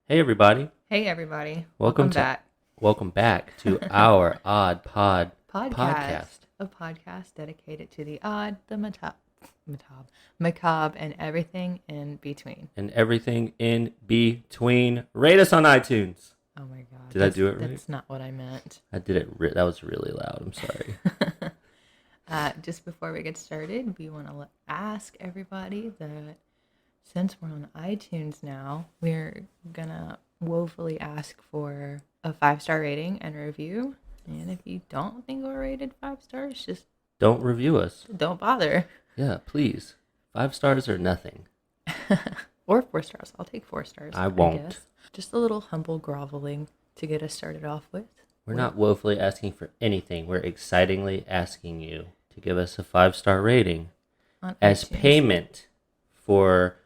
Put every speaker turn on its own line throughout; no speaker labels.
Hey everybody.
Hey everybody,
Welcome to
back.
welcome back to our Odd Pod podcast
A podcast dedicated to the odd, the macabre, and everything in between.
and everything in between. Rate us on iTunes.
Oh my god,
Did I do it right?
That's not what I meant.
I did it. That was really loud. I'm sorry.
Just before we get started, we want to ask everybody that since we're on iTunes now, we're gonna woefully ask for a 5-star rating and review. And if you don't think we're rated 5 stars, just
Don't review us.
don't bother.
Yeah, please. 5 stars or nothing.
Or 4 stars. I'll take 4 stars.
I won't.
Guess. Just a little humble groveling to get us started off with.
We're not woefully asking for anything. We're excitingly asking you to give us a 5-star rating
On
as
iTunes.
payment for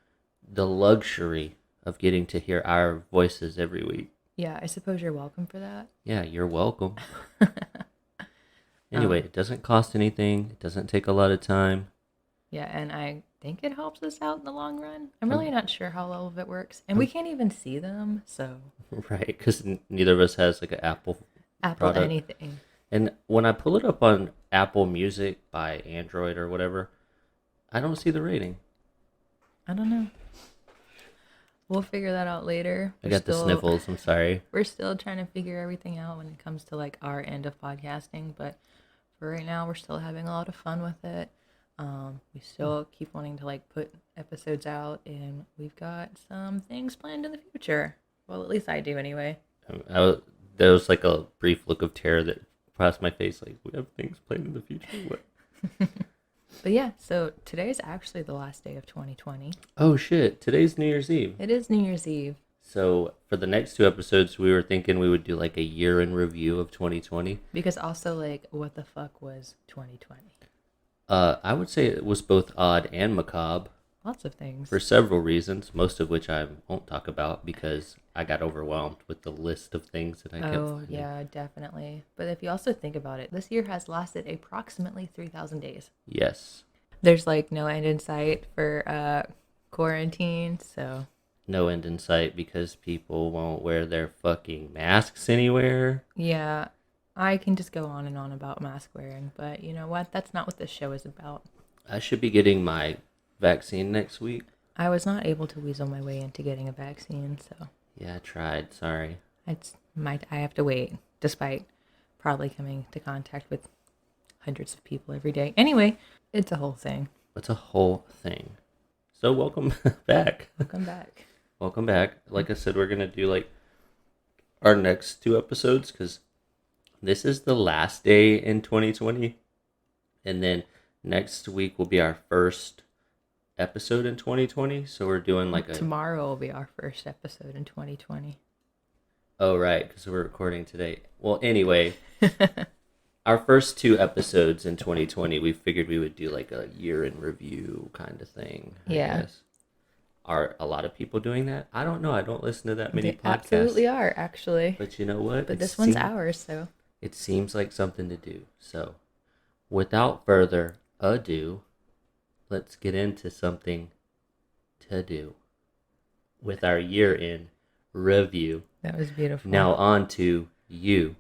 the luxury of getting to hear our voices every week.
Yeah, I suppose you're welcome for that.
Yeah, you're welcome. Anyway, it doesn't cost anything. It doesn't take a lot of time.
Yeah, and I think it helps us out in the long run. I'm really not sure how all of it works. And we can't even see them, so...
Right, because neither of us has like an Apple product.
Anything.
And when I pull it up on Apple Music by Android or whatever, I don't see the rating.
I don't know. We'll figure that out later.
I got the sniffles. I'm sorry.
We're still trying to figure everything out when it comes to like our end of podcasting, but for right now, we're still having a lot of fun with it. We still keep wanting to like put episodes out, and we've got some things planned in the future. Well, at least I do anyway.
There was like a brief look of terror that crossed my face. Like, we have things planned in the future. What?
But yeah, so today's actually the last day of 2020.
Oh shit! Today's New Year's Eve.
It is New Year's Eve.
So for the next 2 episodes, we were thinking we would do like a year in review of 2020.
Because also, like, what the fuck was 2020?
I would say it was both odd and macabre
Lots of things.
for several reasons, most of which I won't talk about because I got overwhelmed with the list of things that I kept finding.
Yeah, definitely. But if you also think about it, this year has lasted approximately 3,000 days.
Yes.
There's like no end in sight for quarantine, so
No end in sight because people won't wear their fucking masks anywhere.
yeah, I can just go on and on about mask wearing, but you know what? That's not what this show is about.
I should be getting my vaccine next week.
I was not able to weasel my way into getting a vaccine, so
Yeah, I tried. Sorry.
I have to wait, despite probably coming into contact with hundreds of people every day. Anyway, it's a whole thing.
It's a whole thing. So welcome back.
Welcome back.
Welcome back. Like I said, we're going to do like our next 2 episodes because this is the last day in 2020. And then next week will be our first episode in 2020. So we're doing like
Tomorrow will be our first episode in 2020.
Oh, right, because we're recording today. Well, anyway, our first 2 episodes in 2020, we figured we would do like a year in review kind of thing. I guess. Are a lot of people doing that? I don't know. I don't listen to that many
They
podcasts.
absolutely are, actually.
But you know what?
But this one's ours, so.
It seems like something to do. So, without further ado, let's get into something to do with our year in review.
That was beautiful.
Now on to you.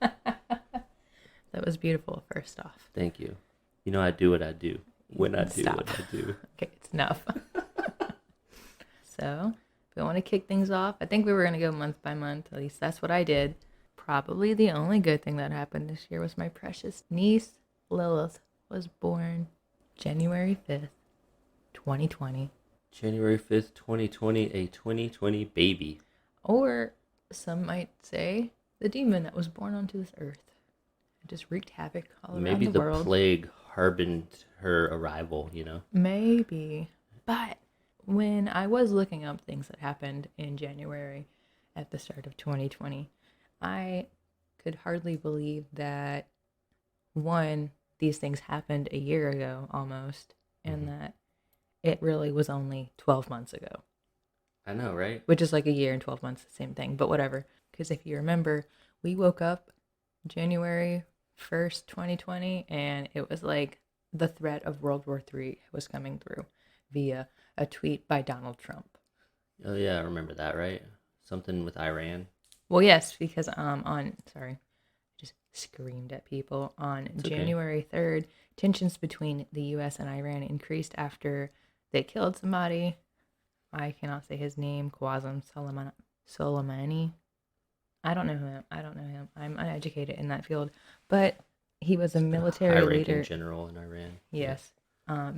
That was beautiful, first off.
Thank you. You know I do what I do when I do
Stop.
what I do.
Okay, it's enough. So, if we want to kick things off, I think we were going to go month by month. At least that's what I did. Probably the only good thing that happened this year was my precious niece, Lilith, was born January 5th, 2020.
January 5th, 2020, a 2020 baby.
Or some might say the demon that was born onto this earth. It just wreaked havoc all around
Maybe
the
the
world.
plague harbined her arrival, you know?
Maybe. But when I was looking up things that happened in January at the start of 2020, I could hardly believe that, one, these things happened a year ago almost, and that it really was only 12 months ago.
I know, right?
Which is like a year and 12 months, the same thing, but whatever. Because if you remember, we woke up January 1st, 2020, and it was like the threat of World War III was coming through via a tweet by Donald Trump.
Oh yeah, I remember that, right? Something with Iran.
Well, yes, because sorry, just screamed at people on
It's okay.
January 3rd. Tensions between the U.S. and Iran increased after they killed somebody. I cannot say his name. Soleimani. I don't know him. I don't know him. I'm uneducated in that field, but he was a
It's a
military
high-ranking
leader.
general in Iran. Yeah.
Yes,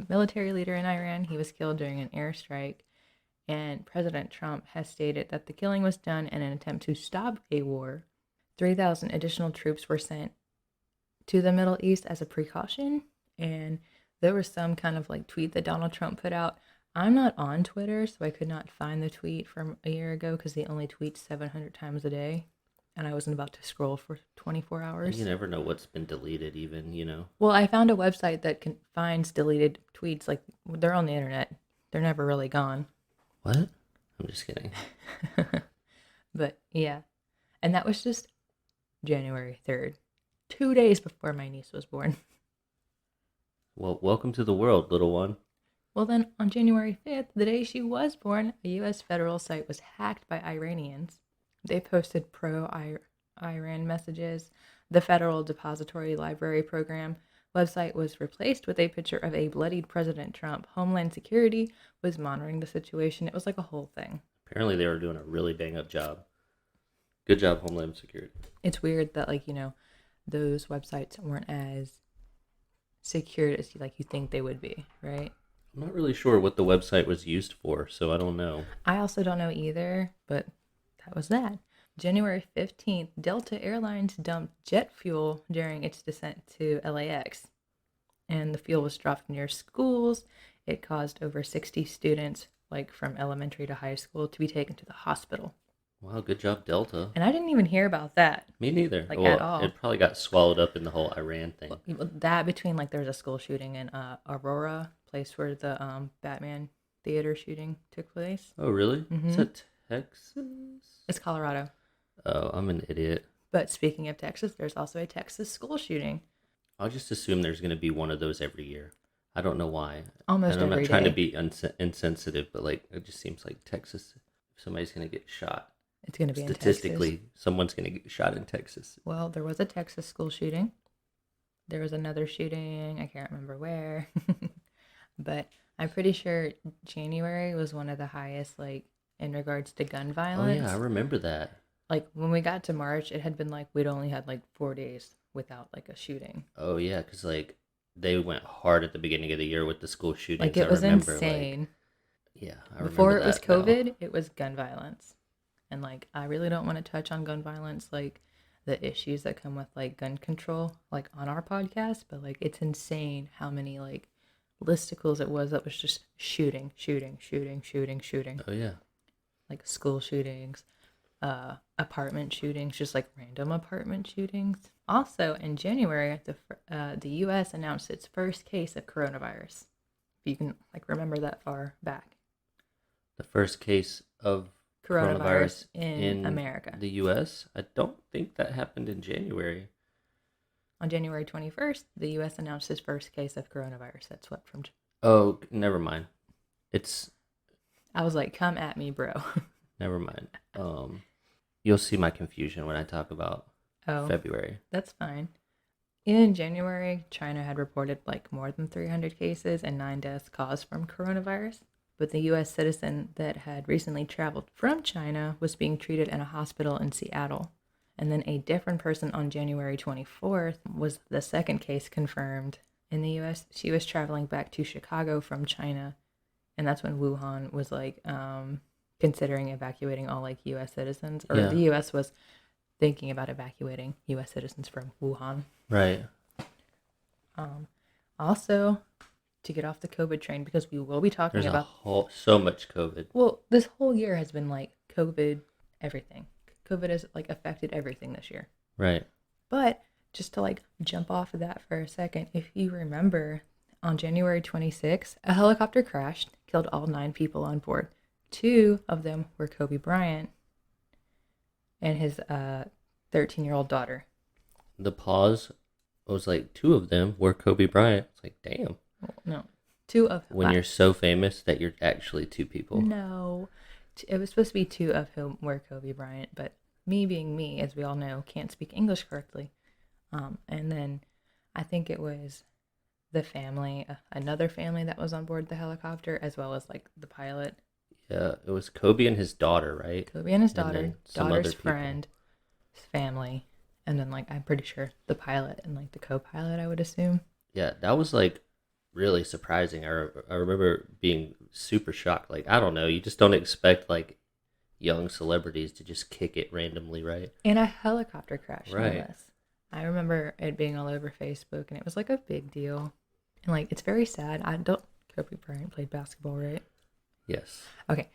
military leader in Iran. He was killed during an airstrike, and President Trump has stated that the killing was done in an attempt to stop a war. 3,000 additional troops were sent to the Middle East as a precaution, and there was some kind of like tweet that Donald Trump put out. I'm not on Twitter, so I could not find the tweet from a year ago because he only tweets 700 times a day, and I wasn't about to scroll for 24
And you
hours.
never know what's been deleted, even.
Well, I found a website that finds deleted tweets. Like, they're on the internet, they're never really gone.
What? I'm just kidding.
But yeah, and that was just January 3rd, 2 days before my niece was born.
Well, welcome to the world, little one.
Well, then on January 5th, the day she was born, a U.S. federal site was hacked by Iranians. They posted pro Iran messages. The Federal Depository Library Program website was replaced with a picture of a bloodied President Trump. Homeland Security was monitoring the situation. It was like a whole thing.
Apparently, they were doing a really bang up job. Good job, Homeland Security.
It's weird that, like, those websites weren't as secured as you think they would be, right?
I'm not really sure what the website was used for, so I don't know.
I also don't know either, but that was that. January 15th, Delta Airlines dumped jet fuel during its descent to LAX, and the fuel was dropped near schools. It caused over 60 students, like from elementary to high school, to be taken to the hospital.
Wow, good job, Delta.
And I didn't even hear about that,
Me neither.
like, at
Well,
all.
it probably got swallowed up in the whole Iran thing.
That between, like, there was a school shooting in Aurora, place where the Batman theater shooting took place.
Oh, really?
Mm-hmm.
Is that Texas?
It's Colorado.
Oh, I'm an idiot.
But speaking of Texas, there's also a Texas school shooting.
I'll just assume there's going to be one of those every year. I don't know why.
Almost
and I'm
every
not trying
day.
to be insensitive, but like it just seems like Texas, if somebody's going to get shot.
It's going to be in Texas.
Statistically, someone's going to get shot in Texas.
Well, there was a Texas school shooting. There was another shooting. I can't remember where. But I'm pretty sure January was one of the highest, like, in regards to gun violence.
Oh, yeah, I remember that.
Like, when we got to March, it had been like we'd only had like 4 days without like a shooting.
Oh, yeah, because like they went hard at the beginning of the year with the school shootings.
Like, it was
remember,
insane.
Like, yeah, I remember
Before it was
that now.
COVID, it was gun violence. And, like, I really don't want to touch on gun violence, like, the issues that come with, like, gun control, like, on our podcast. But, like, it's insane how many, like, listicles it was that was just shooting.
Oh, yeah.
Like, school shootings, apartment shootings, just, like, random apartment shootings. Also, in January, the U.S. announced its first case of coronavirus. If you can, like, remember that far back.
The first case of
Coronavirus in America.
The U.S.? I don't think that happened in January.
On January 21st, the U.S. announced its first case of coronavirus that swept from...
Oh, never mind.
I was like, come at me, bro.
Never mind. You'll see my confusion when I talk about February.
That's fine. In January, China had reported, like, more than 300 cases and 9 deaths caused from coronavirus. But the U.S. citizen that had recently traveled from China was being treated in a hospital in Seattle. And then a different person on January 24th was the second case confirmed in the U.S. She was traveling back to Chicago from China. And that's when Wuhan was, like, considering evacuating all, like, U.S. citizens. Or the U.S. was thinking about evacuating U.S. citizens from Wuhan.
Right.
Also, to get off the COVID train, because we will be talking about
so much COVID.
Well, this whole year has been like COVID, everything. COVID has, like, affected everything this year.
Right.
But just to, like, jump off of that for a second, if you remember, on January 26th, a helicopter crashed, killed all 9 people on board. 2 of them were Kobe Bryant and his 13-year-old daughter.
The pause was like 2 of them were Kobe Bryant. It's like, damn.
Well, no, 2 of them.
When you're so famous that you're actually 2 people.
No, it was supposed to be two of whom were Kobe Bryant, but me being me, as we all know, can't speak English correctly. And then I think it was the family, another family that was on board the helicopter, as well as like the pilot.
Yeah, it was Kobe and his daughter, right?
Kobe and his
And
daughter,
then some
daughter's
other people.
friend, his family, and then like I'm pretty sure the pilot and like the co-pilot, I would assume.
Yeah, that was like really surprising. I remember being super shocked. Like, I don't know, you just don't expect like young celebrities to just kick it randomly, right?
In a helicopter crash, no
Right.
less. I remember it being all over Facebook, and it was like a big deal. And like, it's very sad. I don't. Kobe Bryant played basketball, right?
Yes.
Okay.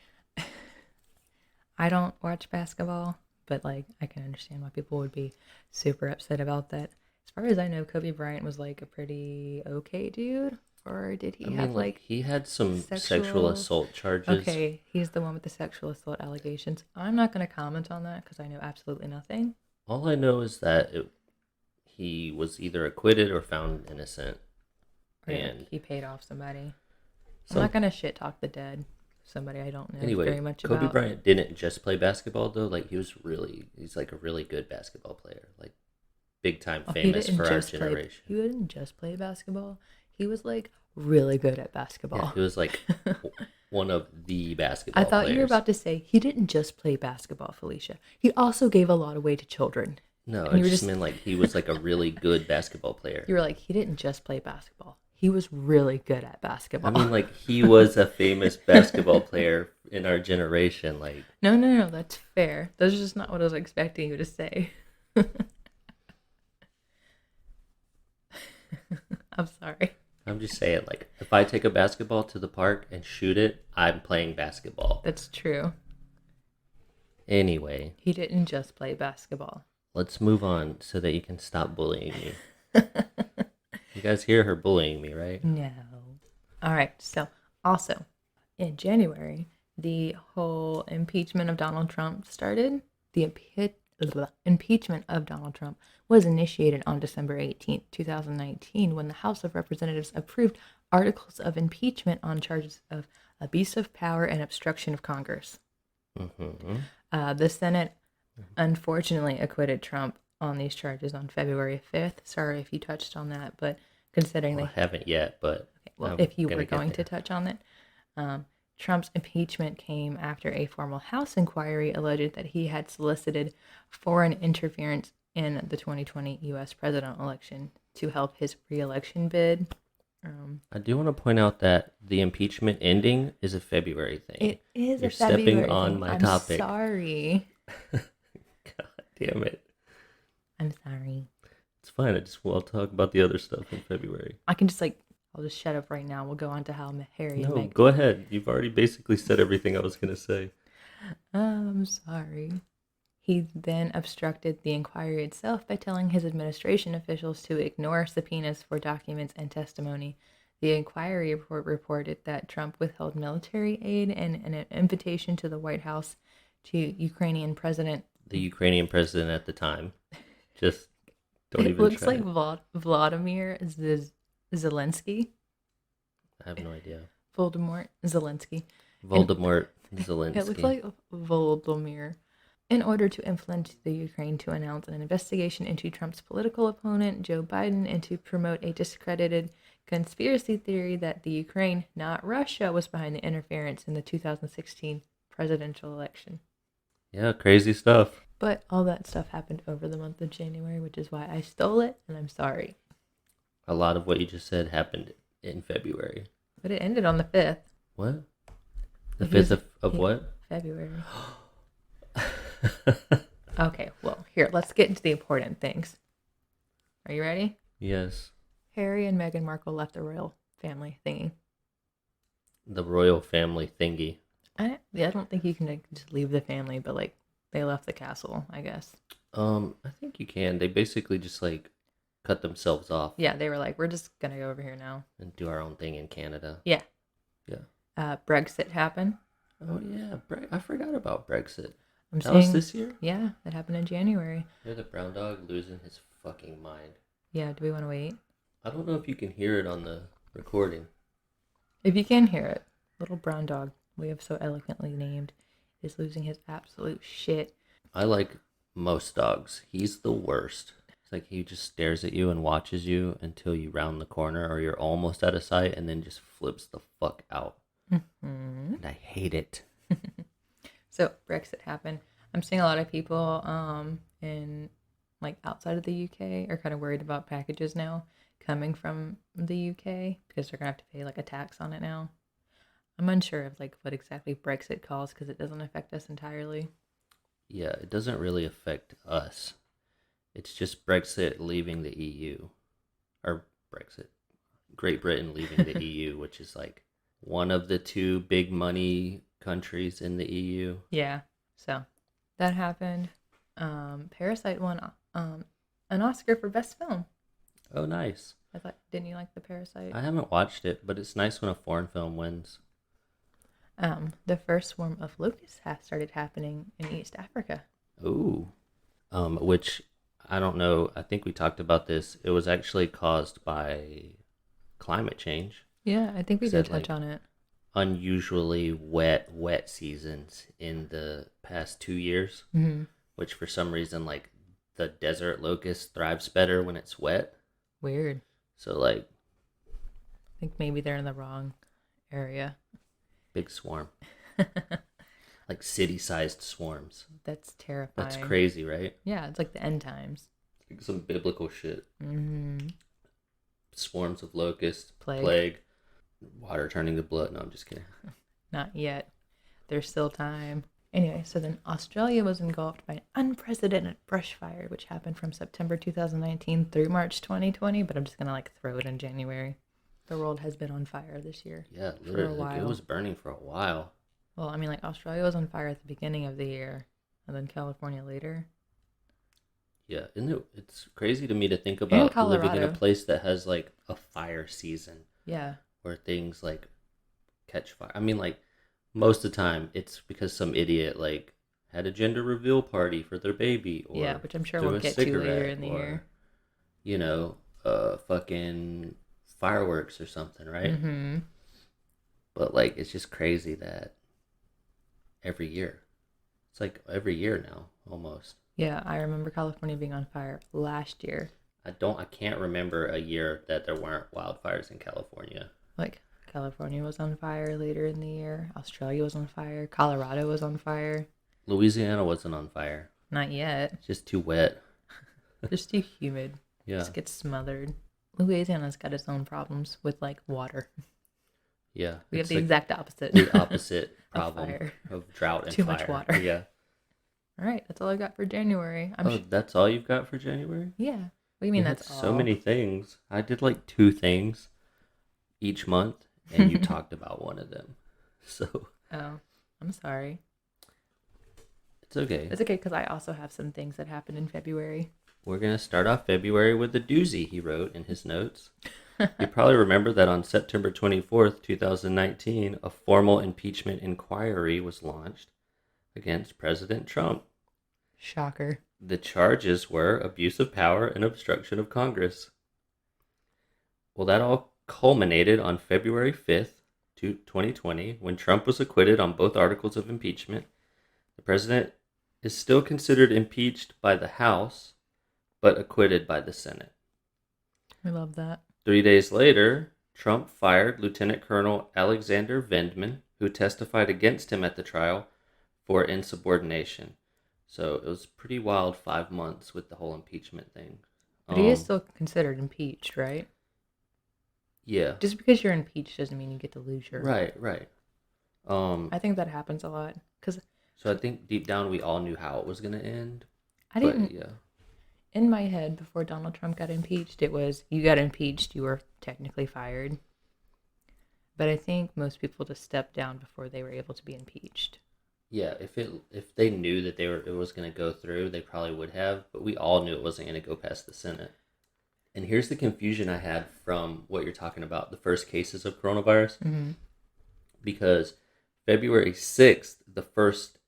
I don't watch basketball, but like, I can understand why people would be super upset about that. As far as I know, Kobe Bryant was like a pretty okay dude, or did he
I
have
mean,
like
he had some sexual
sexual?
assault charges.
Okay, he's the one with the sexual assault allegations. I'm not going to comment on that because I know absolutely nothing.
All I know is that he was either acquitted or found innocent.
Or
And
he paid off somebody. I'm
some,
not going to shit talk the dead. Somebody I don't know very
anyway,
much
Kobe
about.
Bryant didn't just play basketball though. Like, he's like a really good basketball player. Like, big time
Oh,
famous for our generation.
He didn't just play basketball. He was like really good at basketball.
Yeah, he was like one of the
I
basketball
thought
players.
you were about to say he didn't just play basketball, Felicia. He also gave a lot away to children.
No,
And
I just meant like he was like a really good basketball player.
You were like, he didn't just play basketball. He was really good at basketball.
I mean, like, he was a famous basketball player in our generation. Like,
No, that's fair. That's just not what I was expecting you to say. I'm sorry.
I'm just saying, like, if I take a basketball to the park and shoot it, I'm playing basketball.
That's true.
Anyway,
He didn't just play basketball.
let's move on so that you can stop bullying me. You guys hear her bullying me, right?
No. All right. So, also, in January, the whole impeachment of Donald Trump started. The impeachment of Donald Trump was initiated on December 18th, 2019, when the House of Representatives approved articles of impeachment on charges of abuse of power and obstruction of Congress.
Mm-hmm.
The Senate unfortunately acquitted Trump on these charges on February 5th. Sorry if you touched on that, but considering
Well, I haven't yet, but
if you were
get
going
there.
to touch on it, Trump's impeachment came after a formal House inquiry alleged that he had solicited foreign interference in the 2020 U.S. presidential election to help his re-election bid.
I do want to point out that the impeachment ending is a February thing.
It is
You're
a February
stepping on
thing.
my
I'm
topic.
sorry.
God damn it.
I'm sorry.
It's fine. We'll talk about the other stuff in February.
I can just I'll just shut up right now. We'll go on to how Harry and
No,
Meghan.
go ahead. You've already basically said everything I was going to say.
I'm sorry. He then obstructed the inquiry itself by telling his administration officials to ignore subpoenas for documents and testimony. The inquiry report reported that Trump withheld military aid and an invitation to the White House to Ukrainian President.
The Ukrainian president at the time. Just don't
It
even
looks
try.
like Vladimir Zelensky.
I have no idea.
Voldemort Zelensky.
Voldemort Zelensky.
It looks like Volodymyr. In order to influence the Ukraine to announce an investigation into Trump's political opponent, Joe Biden, and to promote a discredited conspiracy theory that the Ukraine, not Russia, was behind the interference in the 2016 presidential election.
Yeah, crazy stuff.
But all that stuff happened over the month of January, which is why I stole it, and I'm sorry.
A lot of what you just said happened in February.
But it ended on the 5th.
What? The 5th of what?
February. Okay, well, here, let's get into the important things. Are you ready?
Yes.
Harry and Meghan Markle left the royal family thingy.
The royal family thingy.
I don't think you can just leave the family, but they left the castle, I guess.
I think you can. They basically just cut themselves off.
Yeah, they were like, we're just gonna go over here now
and do our own thing in Canada.
Yeah.
Yeah.
Brexit happened.
Oh yeah, I forgot about Brexit.
That
was this year?
Yeah, that happened in January.
Hear the brown dog losing his fucking mind.
Yeah, do we want to wait?
I don't know if you can hear it on the recording.
If you can hear it, little brown dog we have so eloquently named is losing his absolute shit.
I like most dogs. He's the worst. It's like he just stares at you and watches you until you round the corner or you're almost out of sight and then just flips the fuck out.
Mm-hmm.
And I hate it.
So Brexit happened. I'm seeing a lot of people in like outside of the UK are kind of worried about packages now coming from the UK because they're gonna have to pay like a tax on it now. I'm unsure of like what exactly Brexit calls because it doesn't affect us entirely.
Yeah, it doesn't really affect us. It's just Brexit leaving the EU. Or Brexit. Great Britain leaving the EU, which is like one of the two big money countries in the EU.
Yeah, so that happened. Parasite won an Oscar for Best Film.
Oh, nice.
I thought, didn't you like the Parasite?
I haven't watched it, but it's nice when a foreign film wins.
The first swarm of locusts has started happening in East Africa.
Ooh. Which I don't know. I think we talked about this. It was actually caused by climate change.
Yeah, I think we did touch
like,
on it.
Unusually wet seasons in the past 2 years, which for some reason, like the desert locust thrives better when it's wet.
Weird.
So like,
I think maybe they're in the wrong area.
Big swarm. Like city-sized swarms.
That's terrifying.
That's crazy, right?
Yeah, it's like the end times.
It's like some biblical shit.
Mm-hmm.
Swarms of locusts,
Plague,
water turning to blood. No, I'm just kidding.
Not yet. There's still time. Anyway, so then Australia was engulfed by an unprecedented brush fire, which happened from September 2019 through March 2020, but I'm just going to like throw it in January. The world has been on fire this year.
Yeah, literally. Like, it was burning for a while.
Well, I mean, like Australia was on fire at the beginning of the year, and then California later.
Yeah, it's crazy to me to think about living in a place that has like a fire season.
Yeah.
Where things like catch fire. I mean, like most of the time, it's because some idiot like had a gender reveal party for their baby, or
yeah, which I'm sure we'll get to later in the year.
You know, fucking fireworks or something, right?
Mm-hmm.
But like, it's just crazy that every year, it's like every year now, almost.
Yeah, I remember California being on fire last year.
I can't remember a year that there weren't wildfires in California.
Like, California was on fire later in the year. Australia was on fire. Colorado was on fire.
Louisiana wasn't on fire.
Not yet.
It's just too wet.
Just too humid.
Yeah.
Just gets smothered. Louisiana's got its own problems with, like, water.
Yeah.
We have the exact opposite.
The opposite problem of drought and
too
fire.
Too much water.
Yeah.
All right, that's all I got for January.
That's all you've got for January?
Yeah. What do you mean that's all?
So many things. I did like 2 things each month, and you talked about one of them. So.
Oh, I'm sorry.
It's okay.
It's okay because I also have some things that happened in February.
We're going to start off February with a doozy he wrote in his notes. You probably remember that on September 24th, 2019, a formal impeachment inquiry was launched against President Trump.
Shocker.
The charges were abuse of power and obstruction of Congress. Well, that all culminated on February 5th, 2020, when Trump was acquitted on both articles of impeachment. The president is still considered impeached by the House, but acquitted by the Senate.
I love that.
3 days later, Trump fired Lieutenant Colonel Alexander Vindman, who testified against him at the trial, for insubordination. So it was pretty wild 5 months with the whole impeachment thing.
But he is still considered impeached, right?
Yeah.
Just because you're impeached doesn't mean you get to lose your...
Right.
I think that happens a lot.
So I think deep down we all knew how it was going to end.
I didn't... Yeah. In my head, before Donald Trump got impeached, it was, you got impeached, you were technically fired. But I think most people just stepped down before they were able to be impeached.
Yeah, if they knew that it was going to go through, they probably would have. But we all knew it wasn't going to go past the Senate. And here's the confusion I had from what you're talking about, the first cases of coronavirus.
Mm-hmm.
Because February 6th, the first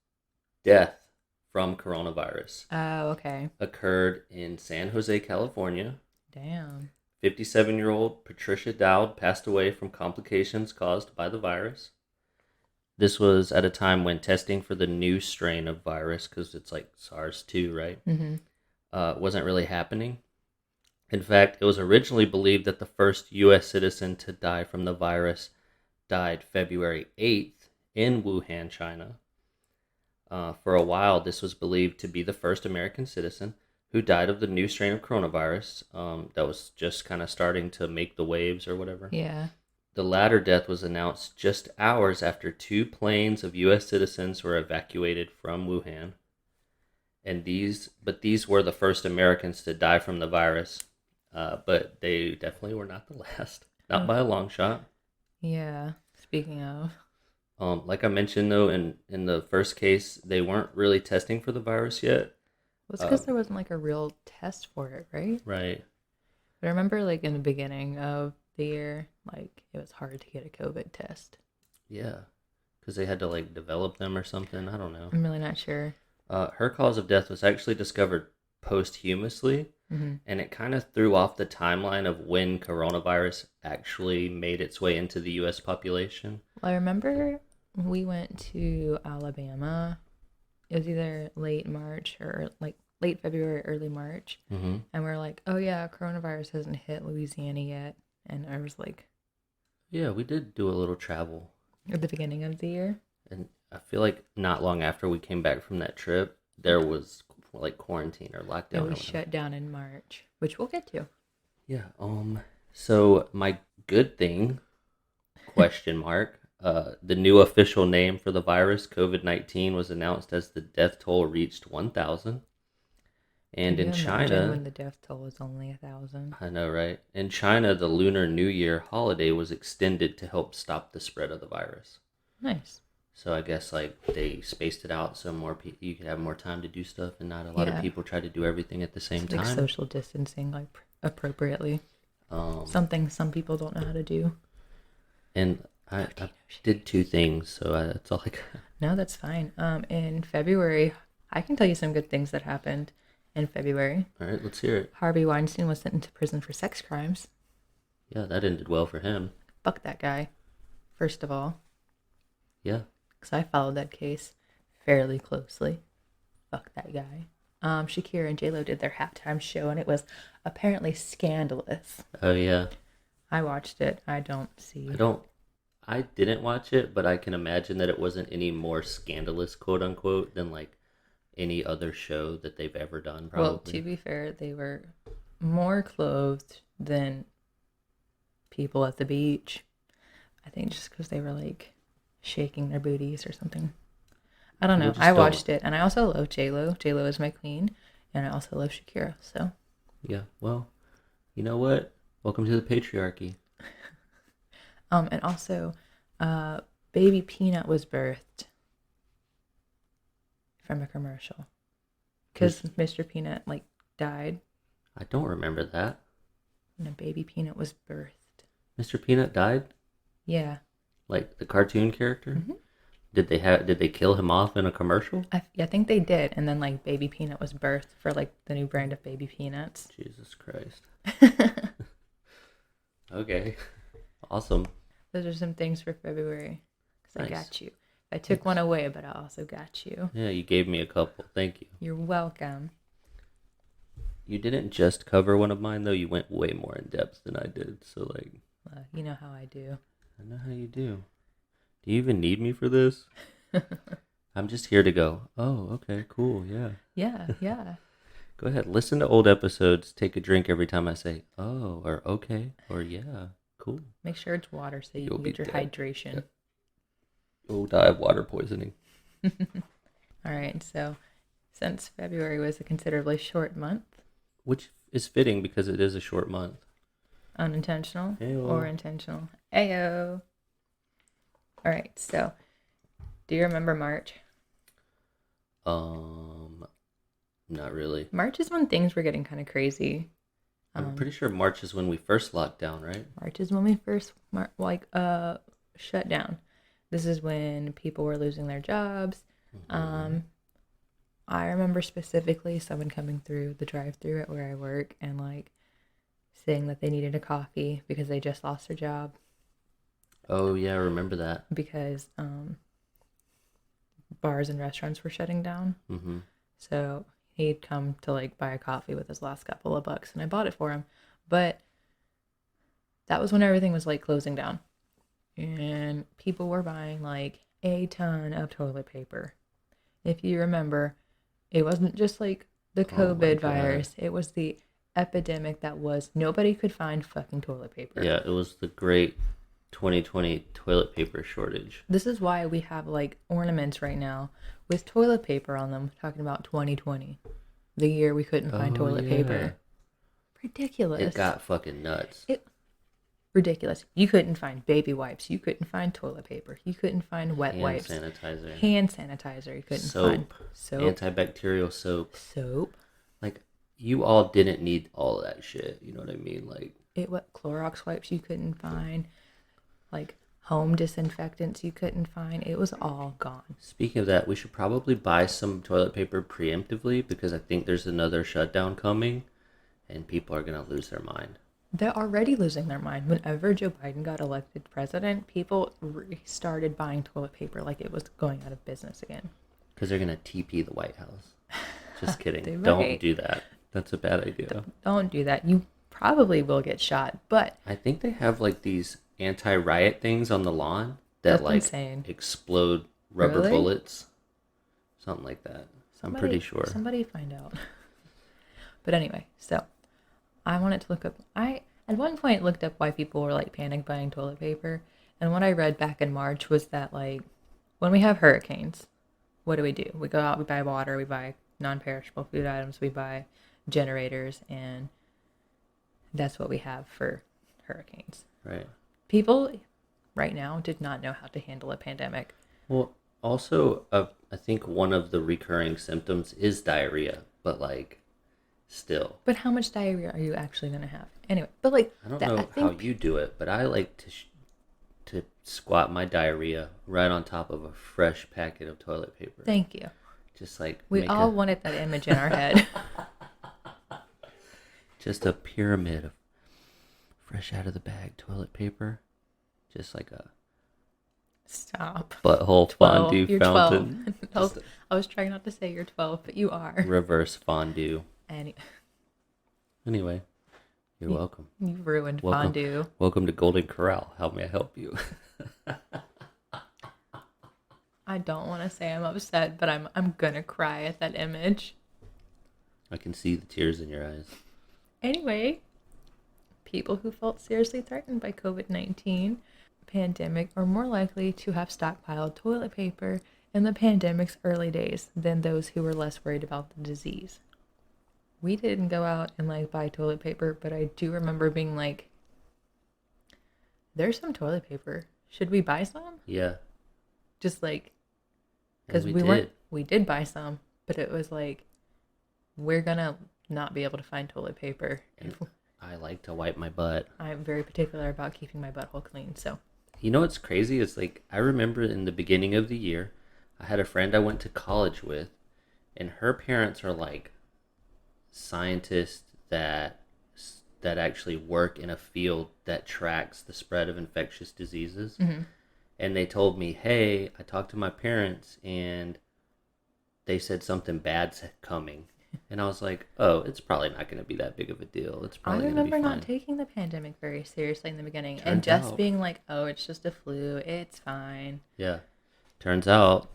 death from coronavirus.
Oh, okay.
Occurred in San Jose, California.
Damn.
57-year-old Patricia Dowd passed away from complications caused by the virus. This was at a time when testing for the new strain of virus, because it's like SARS-2, right?
Mm-hmm.
Wasn't really happening. In fact, it was originally believed that the first U.S. citizen to die from the virus died February 8th in Wuhan, China. For a while, this was believed to be the first American citizen who died of the new strain of coronavirus that was just kind of starting to make the waves or whatever.
Yeah.
The latter death was announced just hours after 2 planes of U.S. citizens were evacuated from Wuhan. These were the first Americans to die from the virus, but they definitely were not the last, not by a long shot.
Yeah. Speaking of.
Like I mentioned, though, in the first case, they weren't really testing for the virus yet.
Well, it's because there wasn't like a real test for it, right?
Right.
But I remember like in the beginning of the year, like it was hard to get a COVID test.
Yeah, because they had to like develop them or something. I don't know.
I'm really not sure.
Her cause of death was actually discovered posthumously, and it kind of threw off the timeline of when coronavirus actually made its way into the U.S. population.
Well, I remember we went to Alabama. It was either late March or like late February, early March.
Mm-hmm.
And we're like, oh yeah, coronavirus hasn't hit Louisiana yet. And I was like,
Yeah, we did do a little travel.
at the beginning of the year.
And I feel like not long after we came back from that trip, there was like quarantine or lockdown.
It was shut down in March, which we'll get to.
Yeah. So my good thing, question mark, the new official name for the virus, COVID-19, was announced as the death toll reached 1,000. And
Can
in
you imagine
China,
when the death toll was only 1,000.
I know, right? In China, the Lunar New Year holiday was extended to help stop the spread of the virus.
Nice.
So I guess like they spaced it out so more people you could have more time to do stuff, and not a lot of people try to do everything at the same
like
time.
Social distancing, like appropriately. Something some people don't know how to do.
And I did 2 things, so that's all I got.
No, that's fine. In February, I can tell you some good things that happened in February.
All right, let's hear it.
Harvey Weinstein was sent into prison for sex crimes.
Yeah, that ended well for him.
Fuck that guy, first of all.
Yeah.
Because I followed that case fairly closely. Fuck that guy. Shakira and J-Lo did their halftime show, and it was apparently scandalous.
Oh, yeah.
I watched it. I
didn't watch it, but I can imagine that it wasn't any more scandalous, quote unquote, than like any other show that they've ever done, probably.
Well, to be fair, they were more clothed than people at the beach. I think just because they were like shaking their booties or something. I don't know. I watched it, and I also love J-Lo. J-Lo is my queen, and I also love Shakira, so.
Yeah, well, you know what? Welcome to the patriarchy.
And also, Baby Peanut was birthed from a commercial. Because Mr. Peanut, like, died.
I don't remember that.
And a Baby Peanut was birthed.
Mr. Peanut died?
Yeah.
Like the cartoon character?
Mm-hmm.
Did they kill him off in a commercial?
I think they did, and then like Baby Peanut was birthed for like the new brand of baby peanuts.
Jesus Christ. Okay, awesome.
Those are some things for February. Because
Nice.
I got you. I took one away, but I also got you.
Yeah, you gave me a couple. Thank you.
You're welcome.
You didn't just cover one of mine though. You went way more in depth than I did. So like,
You know how I do.
I know how you do. Do you even need me for this? I'm just here to go, oh, okay, cool, yeah.
Yeah.
Go ahead, listen to old episodes, take a drink every time I say, oh, or okay, or yeah, cool.
Make sure it's water so you
You'll
can
be
get your
dead.
hydration.
Yeah. You'll die of water poisoning.
All right, so since February was a considerably short month.
Which is fitting because it is a short month.
Unintentional
Ayo.
or intentional. Ayo. All right, so do you remember March?
Not really.
March is when things were getting kind of crazy.
I'm pretty sure March is when we first locked down, right?
March is when we first shut down. This is when people were losing their jobs.
Mm-hmm.
I remember specifically someone coming through the drive-thru at where I work and like saying that they needed a coffee because they just lost their job.
Oh yeah, I remember that.
Because bars and restaurants were shutting down.
Mm-hmm.
So he'd come to like buy a coffee with his last couple of bucks, and I bought it for him. But that was when everything was like closing down, and people were buying like a ton of toilet paper. If you remember, it wasn't just like the
Oh my
COVID
God.
virus, it was the epidemic that was nobody could find fucking toilet paper.
Yeah, it was the great 2020 toilet paper shortage.
This is why we have like ornaments right now with toilet paper on them, talking about 2020, the year we couldn't find toilet paper. Ridiculous.
It got fucking nuts.
Ridiculous. You couldn't find baby wipes. You couldn't find toilet paper. You couldn't find wet
Hand
wipes.
sanitizer.
Hand sanitizer. You couldn't find soap.
Antibacterial soap.
Soap.
Like, you all didn't need all of that shit. You know what I mean? Like,
What Clorox wipes you couldn't find. Like home disinfectants you couldn't find. It was all gone.
speaking of that, we should probably buy some toilet paper preemptively because I think there's another shutdown coming and people are going to lose their mind.
They're already losing their mind. Whenever Joe Biden got elected president, people started buying toilet paper like it was going out of business again.
Because they're going to TP the White House. Just kidding.
Right.
Don't do that. That's a bad idea.
Don't do that. You probably will get shot, but
I think they have like these anti-riot things on the lawn that
that's
like
insane.
explode rubber
Really?
bullets. Something like that. I'm pretty sure.
Somebody find out. But anyway, so I wanted to look up. I at one point looked up why people were like panic buying toilet paper, and what I read back in March was that like when we have hurricanes, what do? We go out, we buy water, we buy non-perishable food items, we buy generators, and that's what we have for hurricanes.
Right.
People right now did not know how to handle a pandemic.
Well, also, I think one of the recurring symptoms is diarrhea, but like, still.
But how much diarrhea are you actually going to have? Anyway, but like,
I don't know how you do it, but I like to squat my diarrhea right on top of a fresh packet of toilet paper.
Thank you.
Just like
we all wanted that image in our head.
Just a pyramid of fresh out of the bag toilet paper. Just like a
Stop.
Butthole
12.
fondue
You're
fountain.
12. I was trying not to say you're 12, but you are.
Reverse fondue. Anyway, you're welcome.
You ruined fondue.
Welcome to Golden Corral. How may I help you?
I don't want to say I'm upset, but I'm gonna cry at that image.
I can see the tears in your eyes.
Anyway, people who felt seriously threatened by COVID-19 pandemic are more likely to have stockpiled toilet paper in the pandemic's early days than those who were less worried about the disease. We didn't go out and like buy toilet paper, but I do remember being like, there's some toilet paper. Should we buy some?
Yeah.
Just like,
because
we did buy some, but it was like, we're gonna not be able to find toilet paper.
And I like to wipe my butt.
I'm very particular about keeping my butthole clean, so.
You know what's crazy? It's like, I remember in the beginning of the year, I had a friend I went to college with, and her parents are like scientists that actually work in a field that tracks the spread of infectious diseases.
Mm-hmm.
And they told me, hey, I talked to my parents and they said something bad's coming. And I was like, oh, it's probably not going to be that big of a deal. It's probably going to be fine.
I remember not taking the pandemic very seriously in the beginning.
Turns
and just
out,
being like, oh, it's just a flu. It's fine.
Yeah. Turns out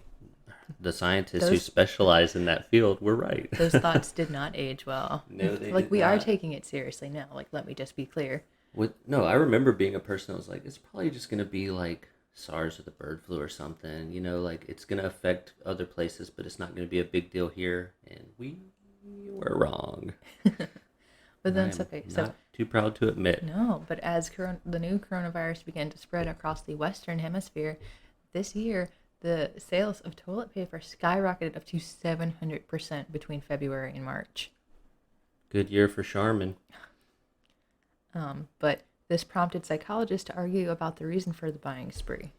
the scientists who specialize in that field were right.
Those thoughts did not age well.
No, they
like,
did
we
not.
are taking it seriously now. Like, let me just be clear.
No, I remember being a person that was like, it's probably just going to be like SARS or the bird flu or something. You know, like it's going to affect other places, but it's not going to be a big deal here. And we were wrong.
But then it's okay.
Not too proud to admit.
No, but as the new coronavirus began to spread across the Western Hemisphere, this year, the sales of toilet paper skyrocketed up to 700% between February and March.
Good year for Charmin.
But this prompted psychologists to argue about the reason for the buying spree.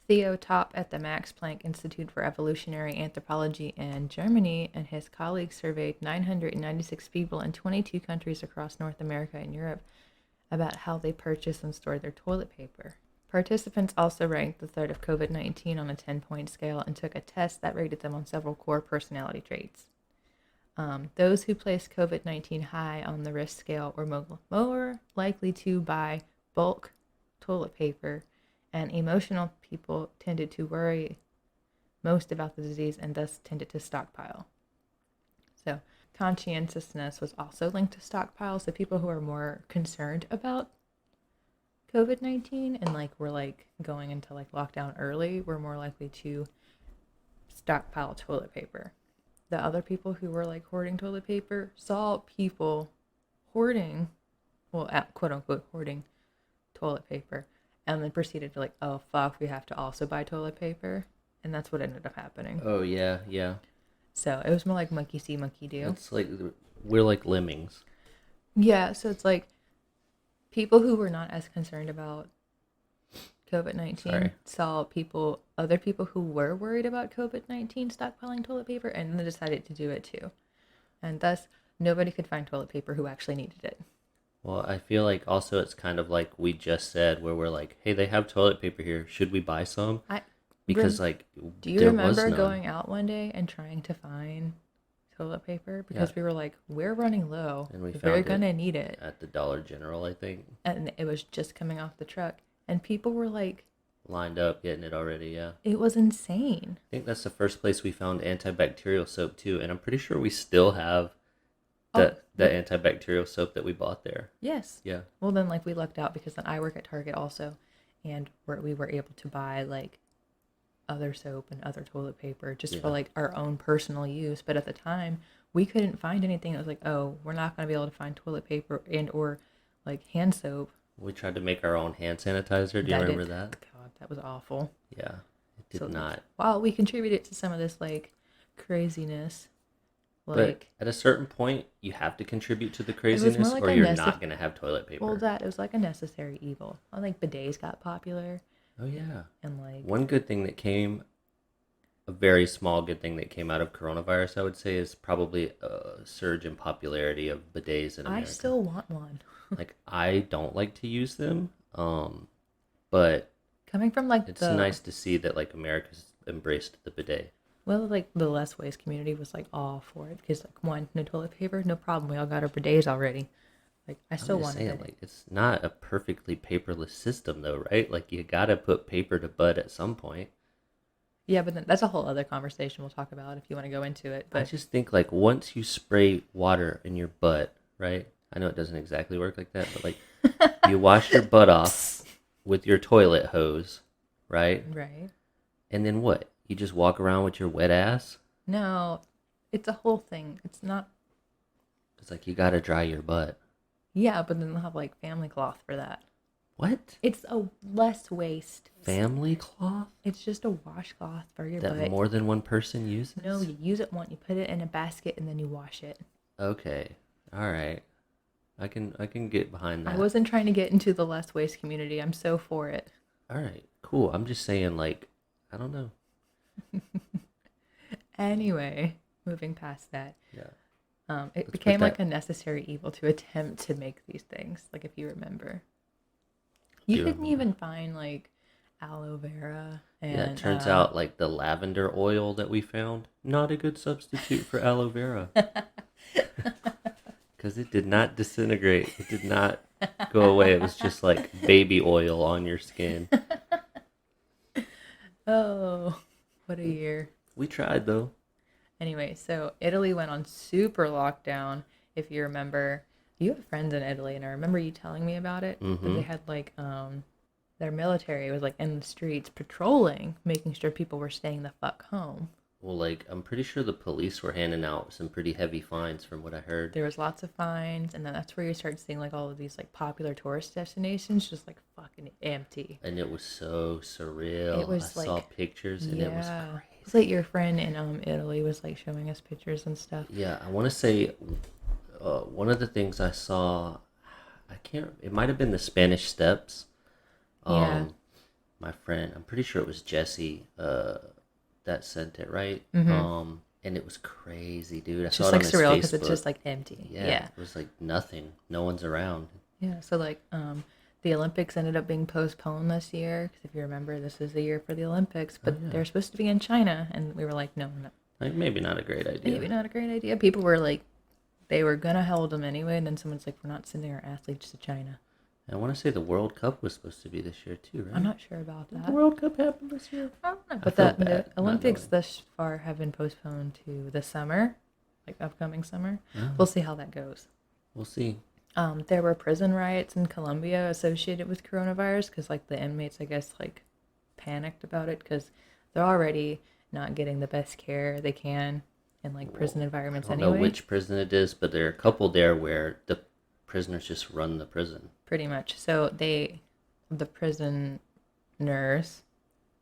Theo Top at the Max Planck Institute for Evolutionary Anthropology in Germany and his colleagues surveyed 996 people in 22 countries across North America and Europe about how they purchase and store their toilet paper. Participants also ranked the threat of COVID-19 on a 10-point scale and took a test that rated them on several core personality traits. Those who placed COVID-19 high on the risk scale were more likely to buy bulk toilet paper, and emotional people tended to worry most about the disease and thus tended to stockpile. So conscientiousness was also linked to stockpile. So people who are more concerned about COVID-19 and like were like going into like lockdown early were more likely to stockpile toilet paper. The other people who were like hoarding toilet paper saw people hoarding, well, quote unquote hoarding toilet paper, and then proceeded to like, oh fuck, we have to also buy toilet paper, and that's what ended up happening.
Oh yeah, yeah.
So it was more like monkey see, monkey do.
It's like we're like lemmings.
Yeah, so it's like people who were not as concerned about COVID-19 saw other people who were worried about COVID-19 stockpiling toilet paper and then decided to do it too. And thus, nobody could find toilet paper who actually needed it.
Well, I feel like also it's kind of like we just said, where we're like, hey, they have toilet paper here. Should we buy some? Because like,
do you remember going out one day and trying to find toilet paper because we were like, we're running low and we're gonna need it
at the Dollar General, I think,
and it was just coming off the truck and people were like
lined up getting it already. Yeah,
it was insane.
I think that's the first place we found antibacterial soap too, and I'm pretty sure we still have the antibacterial soap that we bought there.
Yes.
Yeah.
Well, then like we lucked out because then I work at Target also, and we were able to buy like other soap and other toilet paper just for like our own personal use. But at the time we couldn't find anything that was like, oh, we're not going to be able to find toilet paper and or like hand soap.
We tried to make our own hand sanitizer. Do you remember that?
God, that was awful.
Yeah, it did not.
While we contributed to some of this like craziness,
but at a certain point you have to contribute to the craziness or you're not going to have toilet paper.
Well, it was like a necessary evil. I think bidets got popular.
Oh yeah.
And like
one good thing that came, a very small good thing that came out of coronavirus, I would say, is probably a surge in popularity of bidets in America.
I still want one.
Like I don't like to use them, but
coming from like
it's nice to see that like America's embraced the bidet.
Well, like the less waste community was like all for it because like one, no toilet paper, no problem. We all got our bidets already. Like I still want it.
Like it's not a perfectly paperless system though, right? Like you gotta put paper to bud at some point.
Yeah, but then that's a whole other conversation we'll talk about if you want to go into it. But
I just think like once you spray water in your butt, right? I know it doesn't exactly work like that, but like you wash your butt off with your toilet hose, right?
Right.
And then what? You just walk around with your wet ass?
No, it's a whole thing. It's not.
It's like you gotta dry your butt.
Yeah, but then they'll have like family cloth for that.
What?
It's a less waste.
Family cloth?
It's just a washcloth for your
butt. That more than one person uses?
No, you use it once. You put it in a basket and then you wash it.
Okay. All right. I can get behind that.
I wasn't trying to get into the less waste community. I'm so for it.
All right. Cool. I'm just saying like, I don't know.
Anyway, moving past that.
Yeah.
It became like a necessary evil to attempt to make these things. Like if you remember, you couldn't even find like aloe vera. And,
yeah, it turns out like the lavender oil that we found, not a good substitute for aloe vera. Because it did not disintegrate. It did not go away. It was just like baby oil on your skin.
Oh, what a year.
We tried though.
Anyway, so Italy went on super lockdown. If you remember, you have friends in Italy, and I remember you telling me about it.
Mm-hmm.
But they had like their military was like in the streets patrolling, making sure people were staying the fuck home.
Well, like I'm pretty sure the police were handing out some pretty heavy fines, from what I heard.
There was lots of fines, and then that's where you start seeing like all of these like popular tourist destinations just like fucking empty.
And it was so surreal.
It was
I saw pictures, and it was crazy.
It's like your friend in Italy was like showing us pictures and stuff.
Yeah, I want to say one of the things I saw, it might have been the Spanish Steps.
Yeah.
My friend, I'm pretty sure it was Jesse that sent it, right?
Mm-hmm.
And it was crazy, dude.
It's just like surreal because it's just like empty. Yeah.
It was like nothing. No one's around.
Yeah, so like the Olympics ended up being postponed this year. Because if you remember, this is the year for the Olympics, but they're supposed to be in China, and we were like, no, no.
Like, maybe not a great idea.
Maybe not a great idea. People were like, they were gonna hold them anyway, and then someone's like, we're not sending our athletes to China.
I want to say the World Cup was supposed to be this year too, right?
I'm not sure about that.
Did the World Cup happen this year?
I don't know, but the Olympics thus far have been postponed to the summer, like upcoming summer. Oh. We'll see how that goes.
We'll see.
There were prison riots in Colombia associated with coronavirus because, like, the inmates, I guess, like, panicked about it because they're already not getting the best care they can in, like, prison environments anyway.
I don't know which prison it is, but there are a couple there where the prisoners just run the prison.
Pretty much. So the prisoners,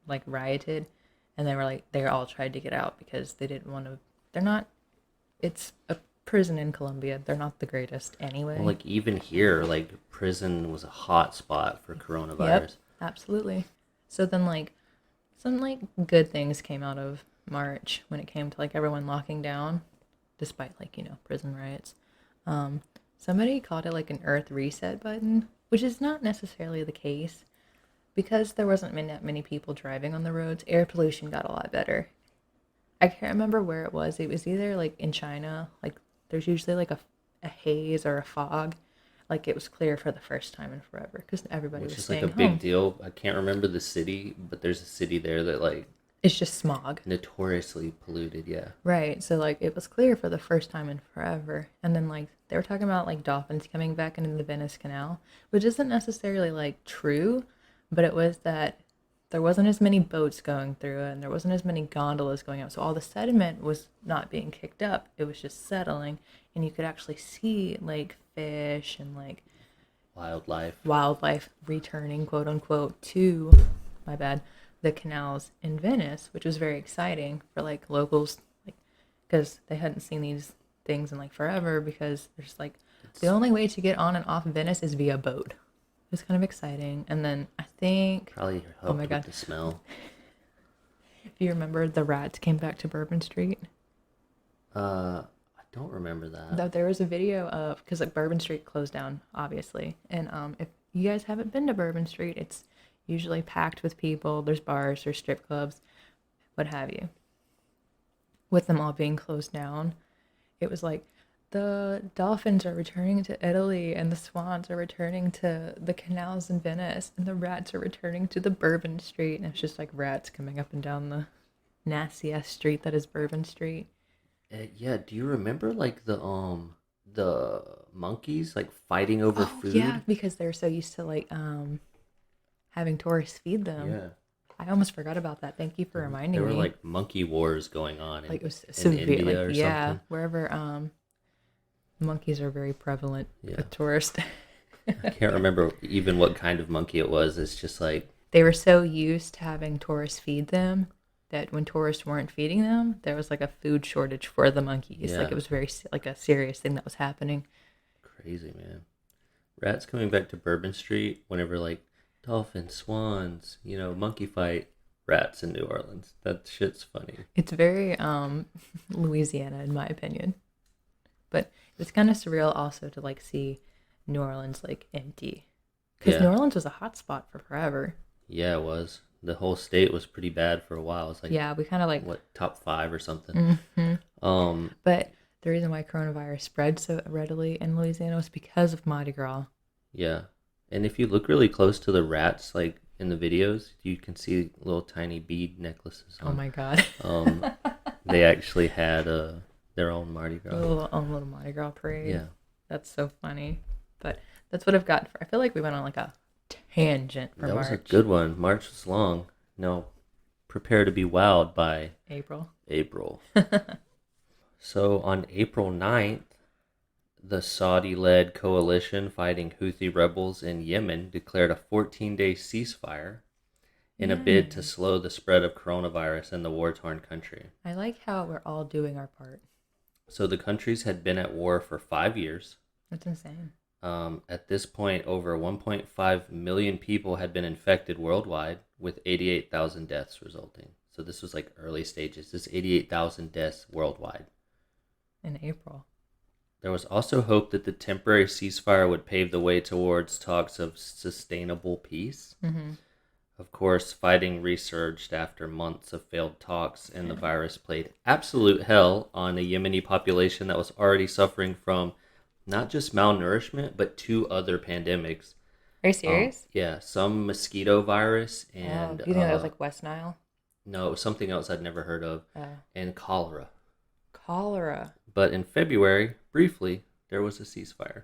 like, rioted, and they all tried to get out because they didn't want to. It's a prison in Colombia. They're not the greatest anyway.
Well, like, even here, like, prison was a hot spot for coronavirus.
Yep, absolutely. So then, like, some, like, good things came out of March when it came to, like, everyone locking down, despite, like, prison riots. Somebody called it, like, an Earth reset button, which is not necessarily the case. Because there wasn't that many people driving on the roads, air pollution got a lot better. I can't remember where it was. It was either, like, in China, like, there's usually, like, a haze or a fog. Like, it was clear for the first time in forever because everybody was staying home.
Which is, like, a big deal. I can't remember the city, but there's a city there that, like...
It's just smog.
Notoriously polluted, yeah.
Right. So, like, it was clear for the first time in forever. And then, like, they were talking about, like, dolphins coming back into the Venice Canal, which isn't necessarily, like, true, but it was that there wasn't as many boats going through it, and there wasn't as many gondolas going out. So all the sediment was not being kicked up. It was just settling, and you could actually see, like, fish and, like... Wildlife returning, quote unquote, to, my bad, the canals in Venice, which was very exciting for, like, locals, like, because they hadn't seen these things in, like, forever, because there's, like, the only way to get on and off Venice is via boat. It was kind of exciting. And then I think...
Probably helped with the smell.
If you remember, the rats came back to Bourbon Street.
I don't remember that.
Though there was a video of... Because, like, Bourbon Street closed down, obviously. And if you guys haven't been to Bourbon Street, it's usually packed with people. There's bars, there's strip clubs, what have you. With them all being closed down, it was like... The dolphins are returning to Italy, and the swans are returning to the canals in Venice, and the rats are returning to the Bourbon Street. And it's just like rats coming up and down the nasty-ass street that is Bourbon Street.
Yeah, do you remember, like, the monkeys, like, fighting over food?
Yeah, because they're so used to, like, having tourists feed them.
Yeah.
I almost forgot about that. Thank you for reminding me.
There were, like, monkey wars going on
like, it was
in India, like, or something.
Wherever, monkeys are very prevalent with tourists.
I can't remember even what kind of monkey it was. It's just like...
They were so used to having tourists feed them that when tourists weren't feeding them, there was, like, a food shortage for the monkeys.
Yeah.
Like, it was very, like, a serious thing that was happening.
Crazy, man. Rats coming back to Bourbon Street whenever, like, dolphins, swans, monkey fight, rats in New Orleans. That shit's funny.
It's very Louisiana, in my opinion. But it's kind of surreal also to, like, see New Orleans, like, empty. Because New Orleans was a hot spot for forever.
Yeah, it was. The whole state was pretty bad for a while. It's like...
Yeah, we kind of, like...
What, top 5 or something?
Mm-hmm. But the reason why coronavirus spread so readily in Louisiana was because of Mardi Gras.
Yeah. And if you look really close to the rats, like, in the videos, you can see little tiny bead necklaces on.
Oh, my God.
They actually had their own Mardi Gras.
Own little Mardi Gras parade.
Yeah.
That's so funny. But that's what I've got for... I feel like we went on, like, a tangent for March.
That was a good one. March was long. No, prepare to be wowed by...
April.
So on April 9th, the Saudi-led coalition fighting Houthi rebels in Yemen declared a 14-day ceasefire in a bid to slow the spread of coronavirus in the war-torn country.
I like how we're all doing our part.
So the countries had been at war for 5 years.
That's insane.
At this point, over 1.5 million people had been infected worldwide, with 88,000 deaths resulting. So this was like early stages. This 88,000 deaths worldwide.
In April.
There was also hope that the temporary ceasefire would pave the way towards talks of sustainable peace.
Mm-hmm.
Of course, fighting resurged after months of failed talks, and the virus played absolute hell on a Yemeni population that was already suffering from not just malnourishment, but two other pandemics.
Are you serious?
Yeah, some mosquito virus
Oh,
and
do you think that was like West Nile?
no, it was something else I'd never heard of,
Oh,
and cholera.
cholera.
But in February, briefly, there was a ceasefire.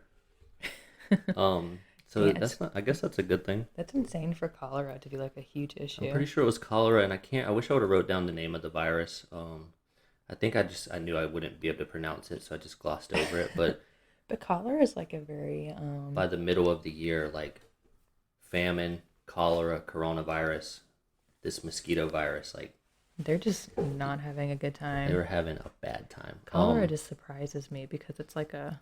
So
Damn,
that's not. I guess that's a good thing.
that's insane for cholera to be like a huge
I'm
issue.
pretty sure it was cholera, and I can't. I wish I would have wrote down the name of the virus. I think I knew I wouldn't be able to pronounce it, so I just glossed over it. But
But cholera is like a very
by the middle of the year, like famine, cholera, coronavirus, this mosquito virus, like
they're just not having a good time.
they were having a bad time.
Cholera just surprises me because it's like a.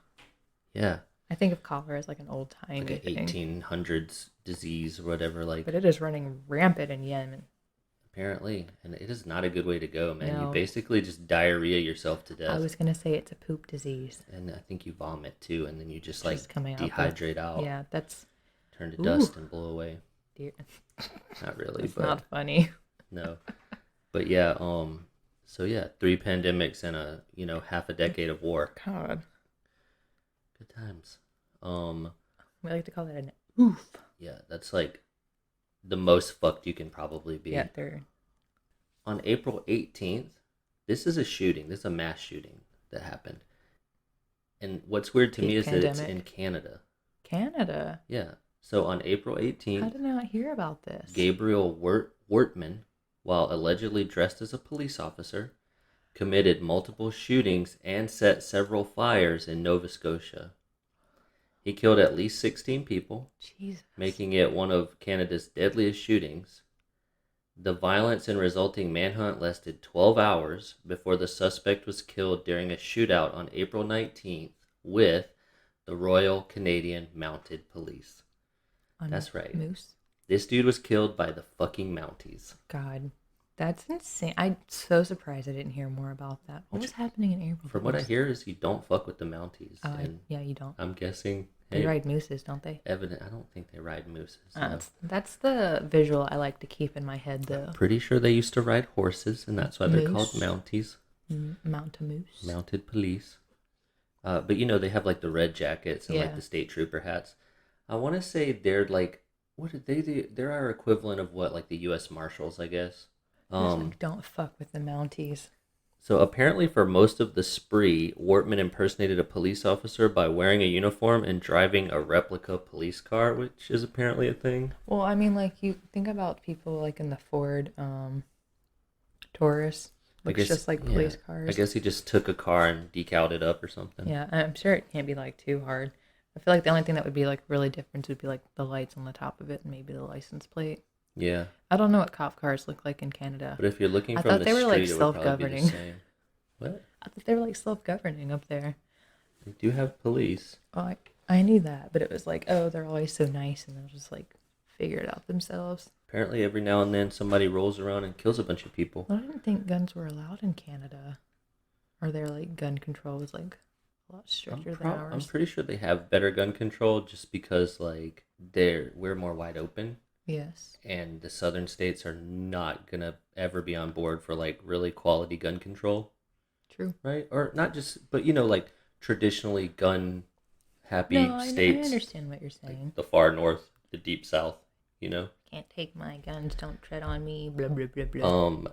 Yeah,
I think of cholera as like an old timey
like an
thing.
1800s disease or whatever. Like
But it is running rampant in Yemen.
apparently, and it is not a good way to go, man. You
No.
basically just diarrhea yourself to death.
I was gonna say it's a poop disease.
And I think you vomit too, and then you just like
Just coming out the-
dehydrate out,
Yeah, that's
turn to
Ooh.
dust and blow away.
dear.
Not really,
It's
but
not funny.
no. But yeah, so yeah, 3 pandemics and half a decade of war.
God,
Good times.
we like to call that an oof.
Yeah, that's like the most fucked you can probably be.
Yeah, they're
On April 18th, this is a shooting. This is a mass shooting that happened. And what's weird to me
Peak
is that it's
pandemic.
in Canada.
Canada.
Yeah. So on April
How
18th,
did I not hear about this?
Gabriel Wortman, while allegedly dressed as a police officer, committed multiple shootings and set several fires in Nova Scotia. He killed at least 16 people,
Jesus.
making it one of Canada's deadliest shootings. The violence and resulting manhunt lasted 12 hours before the suspect was killed during a shootout on April 19th with the Royal Canadian Mounted Police.
On
That's right.
Moose.
This dude was killed by the fucking Mounties.
God, that's insane. I'm so surprised I didn't hear more about that. What was happening in April?
From what I hear is you don't fuck with the Mounties. And
yeah, you don't.
I'm guessing
They ride mooses, don't they?
evident. I don't think they ride mooses. No.
That's the visual I like to keep in my head, though.
Pretty sure they used to ride horses, and that's why they're called
Moose.
Mounties.
Mount a moose.
Mounted police. But they have like the red jackets and like
Yeah.
the state trooper hats. I want to say they're like, what did they do? They're our equivalent of what, like the U.S. Marshals, I guess.
It's like, don't fuck with the Mounties.
So apparently for most of the spree, Wortman impersonated a police officer by wearing a uniform and driving a replica police car, which is apparently a thing.
Well, I mean, like, you think about people like in the Ford Taurus. Looks just like police cars.
I guess he just took a car and decaled it up or something.
Yeah, I'm sure it can't be like too hard. I feel like the only thing that would be like really different would be like the lights on the top of it and maybe the license plate.
Yeah.
I don't know what cop cars look like in Canada.
But if you're looking
I
from
thought
the
they were,
street,
like,
it would probably be the
self-governing.
same. What?
I thought they were like self-governing up there.
They do have police.
Oh, I knew that, but it was like, oh, they're always so nice and they'll just like figure it out themselves.
Apparently every now and then somebody rolls around and kills a bunch of people.
I didn't think guns were allowed in Canada. Or their like gun control was like a lot stricter than
I'm
ours.
pretty sure they have better gun control just because like we're more wide open.
Yes.
And the southern states are not gonna ever be on board for like really quality gun control.
True.
Right? Or not just, but like traditionally gun happy
I
states.
understand what you're saying.
Like the far north, the deep south,
Can't take my guns, don't tread on me, blah blah blah blah.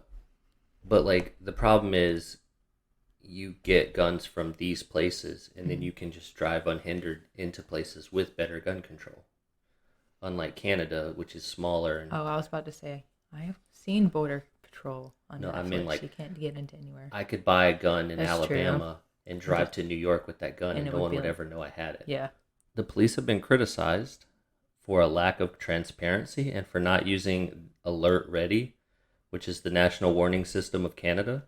But like the problem is you get guns from these places and then you can just drive unhindered into places with better gun control. Unlike Canada, which is smaller and
Oh, I was about to say, I have seen Border Patrol on
No,
Netflix.
I mean, like,
you can't get into anywhere.
I could buy a gun in
That's
Alabama and drive to New York with that gun
And
and
it
no
would
one
be
would
like-
ever know I had it.
Yeah.
The police have been criticized for a lack of transparency and for not using Alert Ready, which is the national warning system of Canada,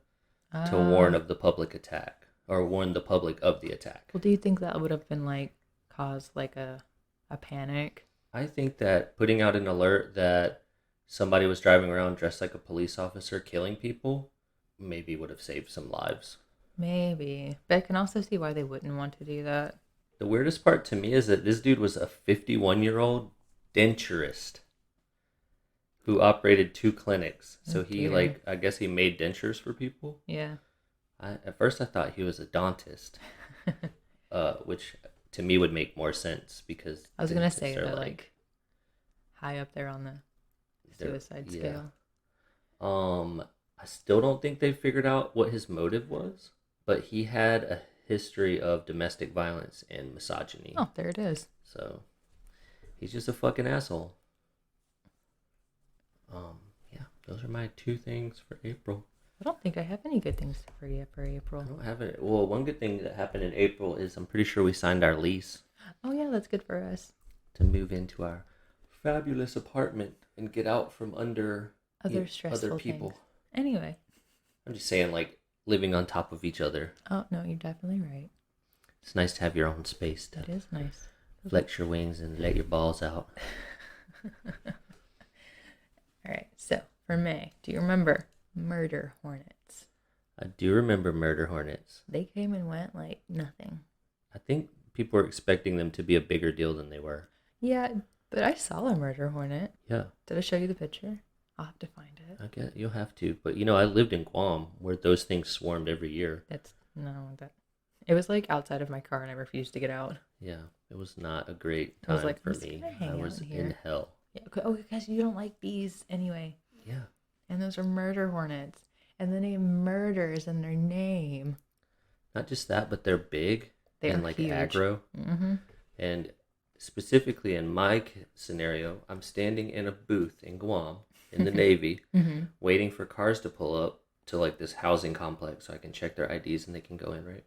to warn of the public attack or warn the public of the attack.
Well, do you think that would have been like caused like a panic?
I think that putting out an alert that somebody was driving around dressed like a police officer killing people maybe would have saved some lives.
Maybe. But I can also see why they wouldn't want to do that.
The weirdest part to me is that this dude was a 51-year-old denturist who operated 2 clinics. So he,
dear.
like, I guess he made dentures for people.
Yeah.
At first I thought he was a dentist, which to me would make more sense because
I was going to say
dentists are
that, like, high up there on the suicide
yeah.
scale.
I still don't think they figured out what his motive was, but he had a history of domestic violence and misogyny.
Oh, there it is.
So he's just a fucking asshole. Yeah, those are my 2 things for April.
I don't think I have any good things for you for April.
I don't have it. Well, one good thing that happened in April is I'm pretty sure we signed our lease.
Oh yeah, that's good for us.
To move into our fabulous apartment and get out from under
Other stressful
people.
Things. Anyway.
I'm just saying, like, living on top of each other.
Oh, no, you're definitely right.
It's nice to have your own space.
That is nice.
Flex your wings and let your balls out.
All right, so for May, do you remember murder hornets?
I do remember murder hornets.
They came and went like nothing.
I think people were expecting them to be a bigger deal than they were.
Yeah, but I saw a murder hornet.
Yeah.
Did I show you the picture? I'll have to find it.
I guess you'll have to. But, I lived in Guam where those things swarmed every year.
It was like outside of my car and I refused to get out.
Yeah, it was not a great time for me. I was in hell.
Yeah, because you don't like bees anyway.
Yeah.
And those are murder hornets. And the name murder is in their name.
Not just that, but they're big. And like
huge.
aggro.
Mm-hmm.
And specifically in my scenario, I'm standing in a booth in Guam in the Navy, waiting for cars to pull up to like this housing complex so I can check their IDs and they can go in, right?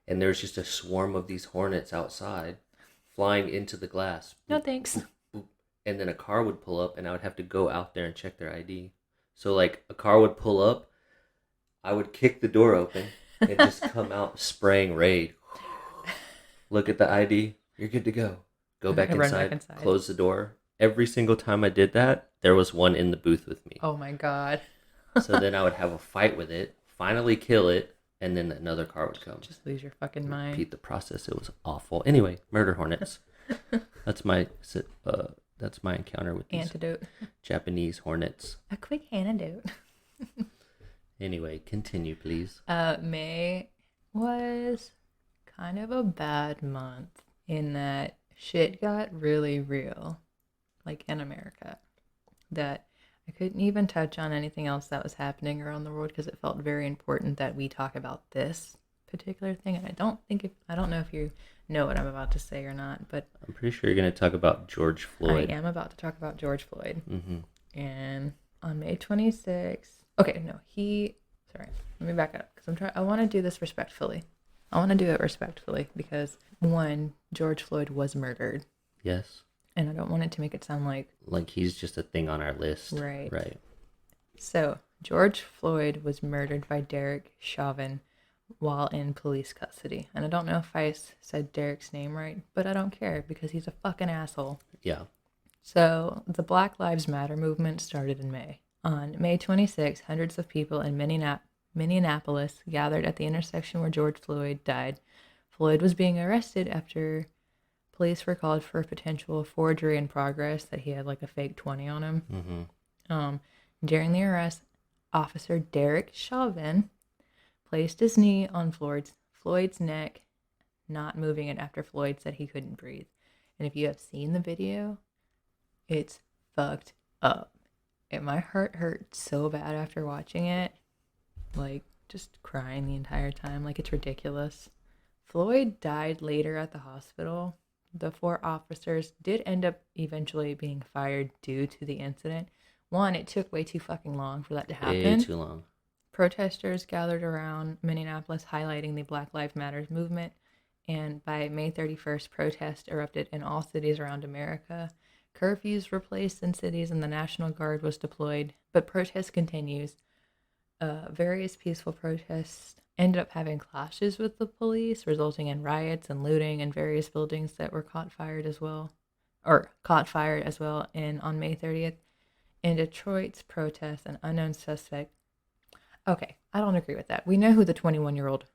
And there's just a swarm of these hornets outside flying into the glass.
No thanks.
Boop, boop. And then a car would pull up and I would have to go out there and check their ID. So like a car would pull up, I would kick the door open and just come out spraying Raid. Look at the ID, you're good to go. Go back inside, close the door. Every single time I did that, there was one in the booth with me.
Oh my God.
So then I would have a fight with it, finally kill it, and then another car would come.
Just lose your fucking mind.
Repeat the process. It was awful. Anyway, murder hornets. That's my encounter with these
antidote.
Japanese hornets.
A quick antidote.
Anyway, continue, please.
May was kind of a bad month in that shit got really real, like in America, that I couldn't even touch on anything else that was happening around the world because it felt very important that we talk about this particular thing. And I don't know if you know what I'm about to say or not, but
I'm pretty sure you're going to talk about George Floyd.
I am about to talk about George Floyd.
Mm-hmm.
And on May 26th, let me back up because I want to do this respectfully. I want to do it respectfully because, one, George Floyd was murdered.
Yes.
And I don't want it to make it sound like
he's just a thing on our list.
Right.
Right.
So, George Floyd was murdered by Derek Chauvin while in police custody. And I don't know if I said Derek's name right, but I don't care because he's a fucking asshole.
Yeah.
So, the Black Lives Matter movement started in May. On May 26, hundreds of people in Minneapolis gathered at the intersection where George Floyd died. Floyd was being arrested after police were called for a potential forgery in progress, that he had like a fake 20 on him.
Mm-hmm.
During the arrest, Officer Derek Chauvin placed his knee on Floyd's neck, not moving it after Floyd said he couldn't breathe. And if you have seen the video, it's fucked up. And my heart hurt so bad after watching it. Like, just crying the entire time. Like, it's ridiculous. Floyd died later at the hospital. The 4 officers did end up eventually being fired due to the incident. One, it took way too fucking long for that to happen.
Way too long.
Protesters gathered around Minneapolis highlighting the Black Lives Matter movement. And by May 31st, protests erupted in all cities around America. Curfews were placed in cities and the National Guard was deployed. But protest continues. Various peaceful protests ended up having clashes with the police, resulting in riots and looting in various buildings that were caught fire as well. And on May 30th, in Detroit's protest, an unknown suspect. Okay, I don't agree with that. We know who the 21-year-old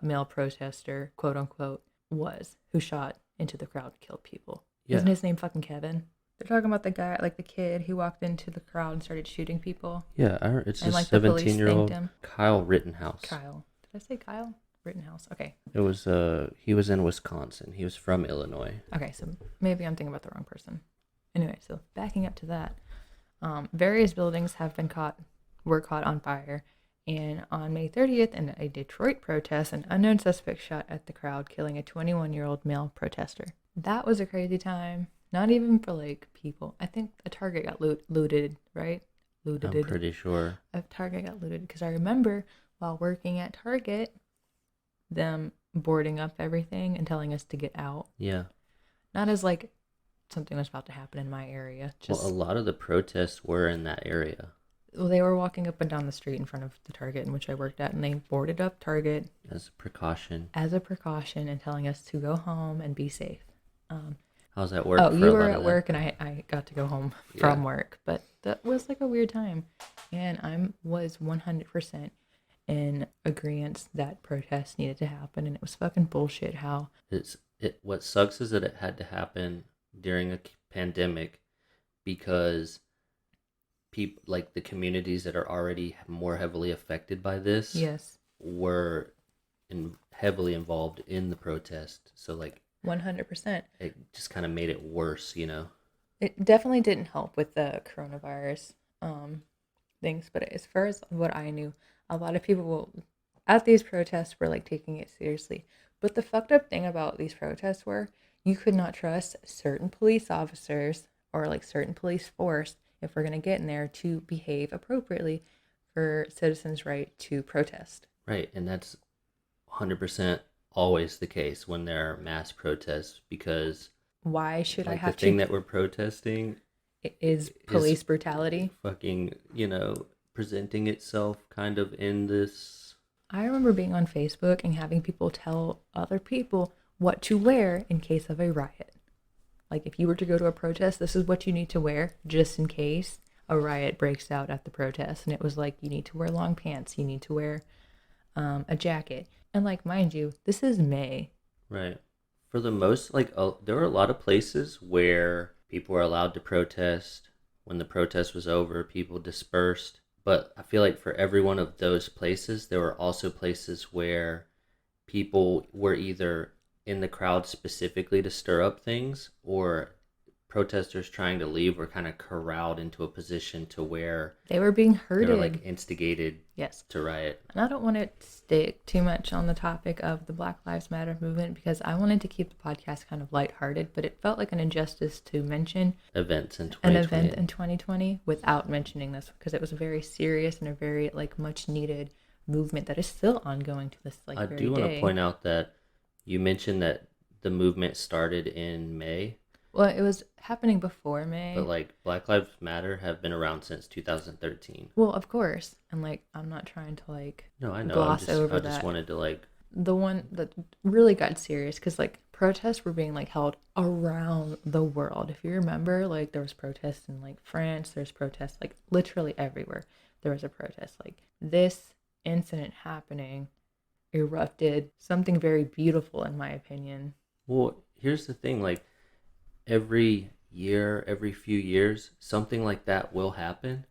male protester, quote unquote, was, who shot into the crowd and killed people.
Yeah.
Isn't his name fucking Kevin? They're talking about the guy, like the kid who walked into the crowd and started shooting people.
Yeah, it's
and
a
like the police
17-year-old
thanked him.
Kyle Rittenhouse.
Kyle. Did I say Kyle? Rittenhouse. Okay.
It was he was in Wisconsin. He was from Illinois.
Okay, so maybe I'm thinking about the wrong person. Anyway, so backing up to that, various buildings were caught on fire, and on May 30th, in a Detroit protest, an unknown suspect shot at the crowd, killing a 21-year-old male protester. That was a crazy time. Not even for like people. I think a Target got looted, right? Looted.
I'm pretty sure.
A Target got looted because I remember while working at Target, them boarding up everything and telling us to get out.
Yeah.
Not as like something was about to happen in my area.
Well, a lot of the protests were in that area.
Well, they were walking up and down the street in front of the Target in which I worked at, and they boarded up Target
as a precaution.
And telling us to go home and be safe.
How's that work?
Oh, you were at work, and I got to go home from work, but that was like a weird time, and I was 100% in agreement that protests needed to happen, and it was fucking bullshit. How
what sucks is that it had to happen during a pandemic because people like the communities that are already more heavily affected by this were heavily involved in the protest, so like
100%.
It just kind of made it worse, you know?
It definitely didn't help with the coronavirus things, but as far as what I knew, a lot of people at these protests were like taking it seriously. But the fucked up thing about these protests were you could not trust certain police officers or like certain police force, if we're going to get in there, to behave appropriately for citizens' right to protest.
Right, and that's 100% always the case when there are mass protests, because
why should I have
the thing that we're protesting
is police brutality
fucking, presenting itself kind of in this.
I remember being on Facebook and having people tell other people what to wear in case of a riot. Like if you were to go to a protest, this is what you need to wear just in case a riot breaks out at the protest. And it was like, you need to wear long pants, you need to wear a jacket. And like, mind you, this is May.
Right. For the most, there were a lot of places where people were allowed to protest. When the protest was over, people dispersed. But I feel like for every one of those places, there were also places where people were either in the crowd specifically to stir up things, or protesters trying to leave were kind of corralled into a position to where
they were being herded.
They were like instigated to riot.
And I don't want to stick too much on the topic of the Black Lives Matter movement because I wanted to keep the podcast kind of lighthearted, but it felt like an injustice to mention
an event in
2020 without mentioning this, because it was a very serious and a very like much needed movement that is still ongoing to this like very day. I do want to
point out that you mentioned that the movement started in May.
Well, it was happening before May.
But, like, Black Lives Matter have been around since 2013.
Well, of course. And, like, I'm not trying to, like,
no, I know.
gloss over that.
I just wanted to, like...
The one that really got serious, because, like, protests were being, like, held around the world. If you remember, like, there was protests in, like, France. There's protests, like, literally everywhere. There was a protest. Like, this incident happening erupted something very beautiful, in my opinion.
Well, here's the thing, like... Every year, every few years, something like that will happen,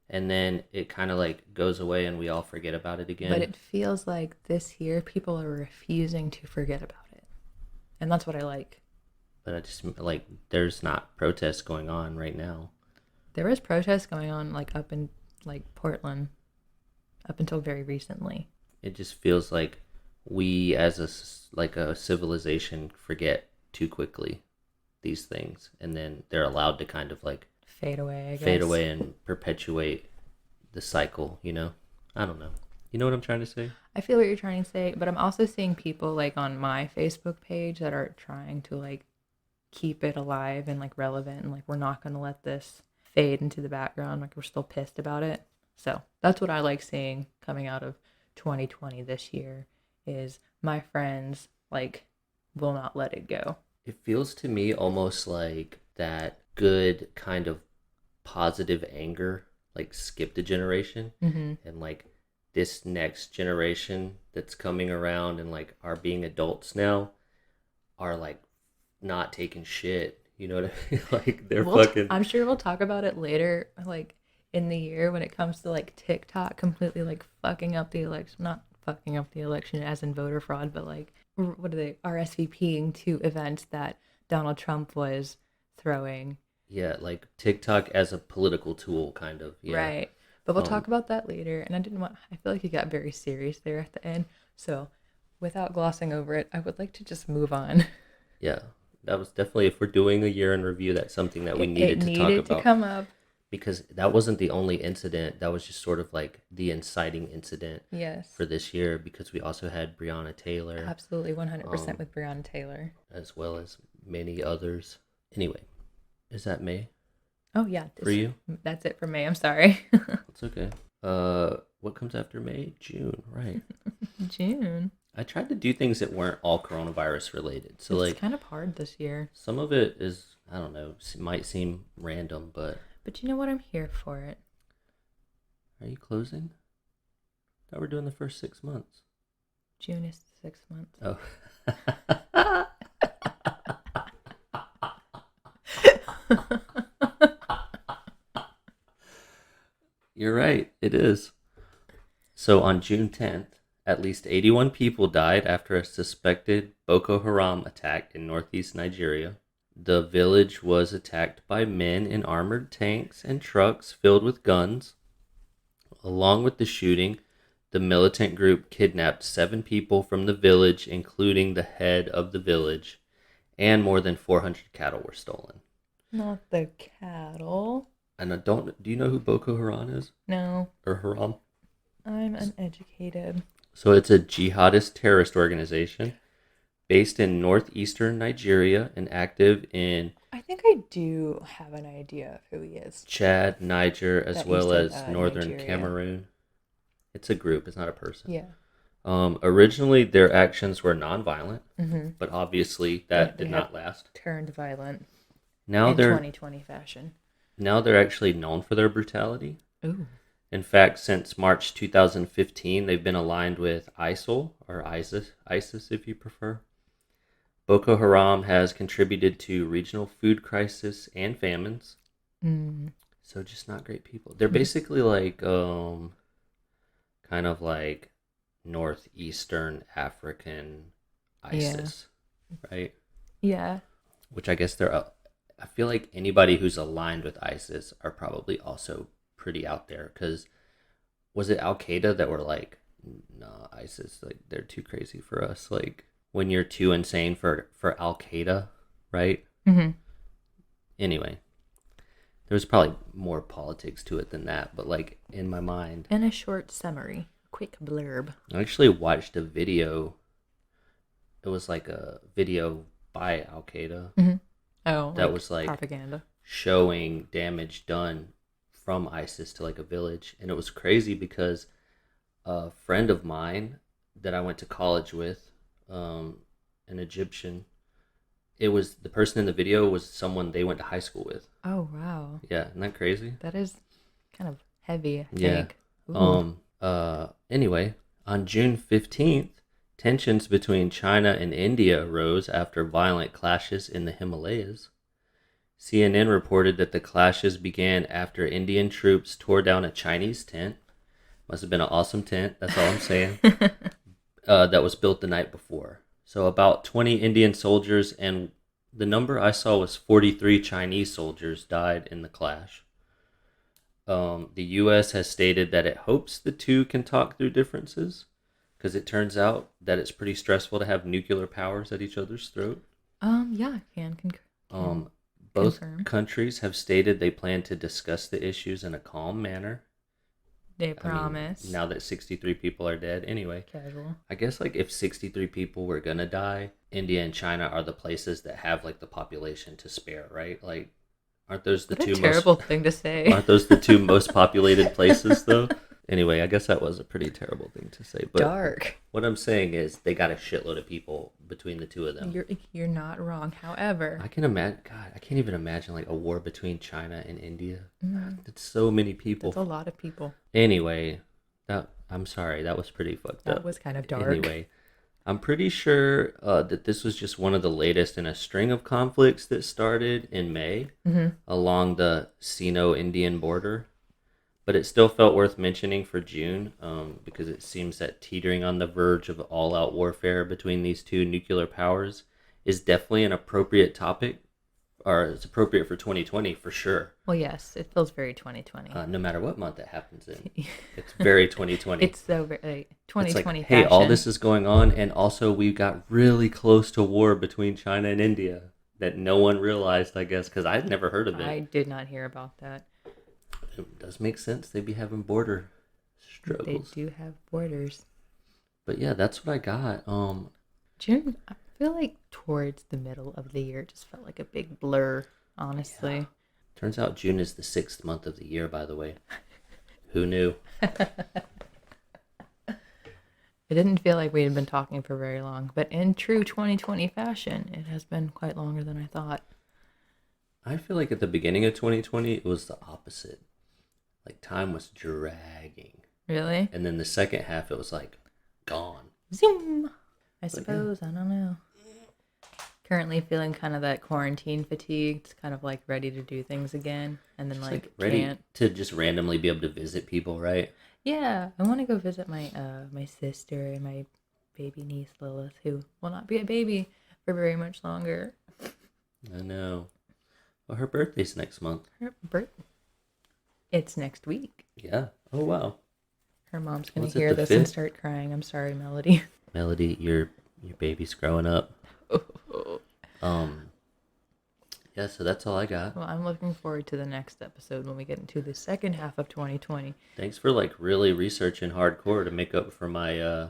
and then it kind of like goes away and we all forget about it again.
But it feels like this year people are refusing to forget about it, and that's what I like.
But I just like there's not protests going on right now.
There was protests going on like up in like Portland up until very recently.
It just feels like we as a civilization forget too quickly these things, and then they're allowed to kind of like
fade away, I guess.
Fade away and perpetuate the cycle, I don't know. You know what I'm trying to say?
I feel what you're trying to say, but I'm also seeing people like on my Facebook page that are trying to like keep it alive and like relevant, and like we're not going to let this fade into the background, like we're still pissed about it. So that's what I like seeing coming out of 2020 this year, is my friends like will not let it go.
It feels to me almost like that good kind of positive anger like skipped a generation, and like this next generation that's coming around and like are being adults now are like not taking shit. You know what I mean? Like they're fucking.
I'm sure we'll talk about it later, like in the year when it comes to like TikTok completely like fucking up the election. Not fucking up the election as in voter fraud, but like what are they RSVPing to events that Donald Trump was throwing.
Yeah, like TikTok as a political tool, kind of. Yeah.
Right. But we'll talk about that later. And I feel like it got very serious there at the end. So without glossing over it, I would like to just move on.
Yeah, that was definitely, if we're doing a year in review, that's something that we needed to talk about.
To come up.
Because that wasn't the only incident. That was just sort of like the inciting incident for this year, because we also had Breonna Taylor.
Absolutely, 100% with Breonna Taylor.
As well as many others. Anyway, is that May?
Oh, yeah.
For you?
That's it for May. I'm sorry.
It's okay. What comes after May? June, right.
June.
I tried to do things that weren't all coronavirus related. So
it's kind of hard this year.
Some of it is, I don't know, might seem random, but...
But you know what? I'm here for it.
Are you closing? I thought we're doing the first 6 months.
June is 6 months.
Oh. You're right. It is. So on June 10th, at least 81 people died after a suspected Boko Haram attack in northeast Nigeria. The village was attacked by men in armored tanks and trucks filled with guns. Along with the shooting, the militant group kidnapped 7 people from the village, including the head of the village, and more than 400 cattle were stolen.
Not the cattle.
And do you know who Boko Haram is?
No.
Or Haram?
I'm uneducated.
So it's a jihadist terrorist organization based in northeastern Nigeria and active in...
I think I do have an idea of who he is.
Chad, Niger, as well as northern Nigeria. Cameroon. It's a group. It's not a person.
Yeah.
Originally, their actions were nonviolent, but obviously that did not last.
Turned violent
now
in 2020 fashion.
Now they're actually known for their brutality.
Ooh.
In fact, since March 2015, they've been aligned with ISIL, or ISIS if you prefer. Boko Haram has contributed to regional food crisis and famines. So just not great people. They're basically like, kind of like northeastern African ISIS, right?
Yeah.
Which I guess I feel like anybody who's aligned with ISIS are probably also pretty out there, because was it Al-Qaeda that were like, no, ISIS, like they're too crazy for us, like when you're too insane for Al-Qaeda, right? Anyway, there was probably more politics to it than that, but like in my mind.
And a short summary, quick blurb.
I actually watched a video. It was like a video by Al-Qaeda.
Oh,
that was like
propaganda
showing damage done from ISIS to like a village. And it was crazy because a friend of mine that I went to college with, an Egyptian, the person in the video was someone they went to high school with.
Oh, wow.
Yeah, isn't that crazy?
That is kind of heavy, I think.
Anyway, on June 15th, tensions between China and India arose after violent clashes in the Himalayas. CNN reported that the clashes began after Indian troops tore down a Chinese tent. Must have been an awesome tent, that's all I'm saying. That was built the night before. So about 20 Indian soldiers, and the number I saw was 43 Chinese soldiers, died in the clash. The U.S. has stated that it hopes the two can talk through differences, because it turns out that it's pretty stressful to have nuclear powers at each other's throat.
Yeah, can concur.
Both countries have stated they plan to discuss the issues in a calm manner.
They promise.
Now that 63 people are dead. Anyway.
Casual.
I guess like if 63 people were gonna die, India and China are the places that have like the population to spare, right? Like, aren't those the two most...
terrible thing to say.
Aren't those the two most populated places though? Anyway, I guess that was a pretty terrible thing to say. But
dark.
What I'm saying is they got a shitload of people between the two of them.
You're not wrong. However,
I can imagine. God, I can't even imagine like a war between China and India. That's so many people.
That's a lot of people.
Anyway, that I'm sorry, that was pretty fucked up.
That was kind of dark.
Anyway, I'm pretty sure that this was just one of the latest in a string of conflicts that started in May along the Sino-Indian border. But it still felt worth mentioning for June because it seems that teetering on the verge of all-out warfare between these two nuclear powers is definitely an appropriate topic, or it's appropriate for 2020 for sure.
Well, yes, it feels very 2020.
No matter what month it happens in. It's very 2020.
It's so very 2020
it's like, hey, all
fashion.
this is going on, and also we got really close to war between China and India that no one realized, I guess, because I'd never heard of it.
I did not hear about that.
It does make sense. They'd be having border struggles.
They do have borders.
But yeah, that's what I got.
June, I feel like towards the middle of the year, it just felt like a big blur, honestly.
Yeah. Turns out June is the 6th month of the year, by the way. Who knew?
It didn't feel like we had been talking for very long, but in true 2020 fashion, it has been quite longer than I thought.
I feel like at the beginning of 2020, it was the opposite. Like, time was dragging.
Really?
And then the second half, it was like, gone.
Zoom! I suppose, yeah. I don't know. Currently feeling kind of that quarantine fatigue. It's kind of like ready to do things again. And then like
ready
can't.
To just randomly be able to visit people, right?
Yeah, I want to go visit my my sister and my baby niece Lilith, who will not be a baby for very much longer.
I know. Well, her birthday's next month.
It's next week.
Yeah. Oh, wow.
Her mom's going to hear this 5th? And start crying. I'm sorry, Melody.
Melody, your baby's growing up. Yeah, so that's all I got.
Well, I'm looking forward to the next episode when we get into the second half of 2020.
Thanks for like really researching hardcore to make up for my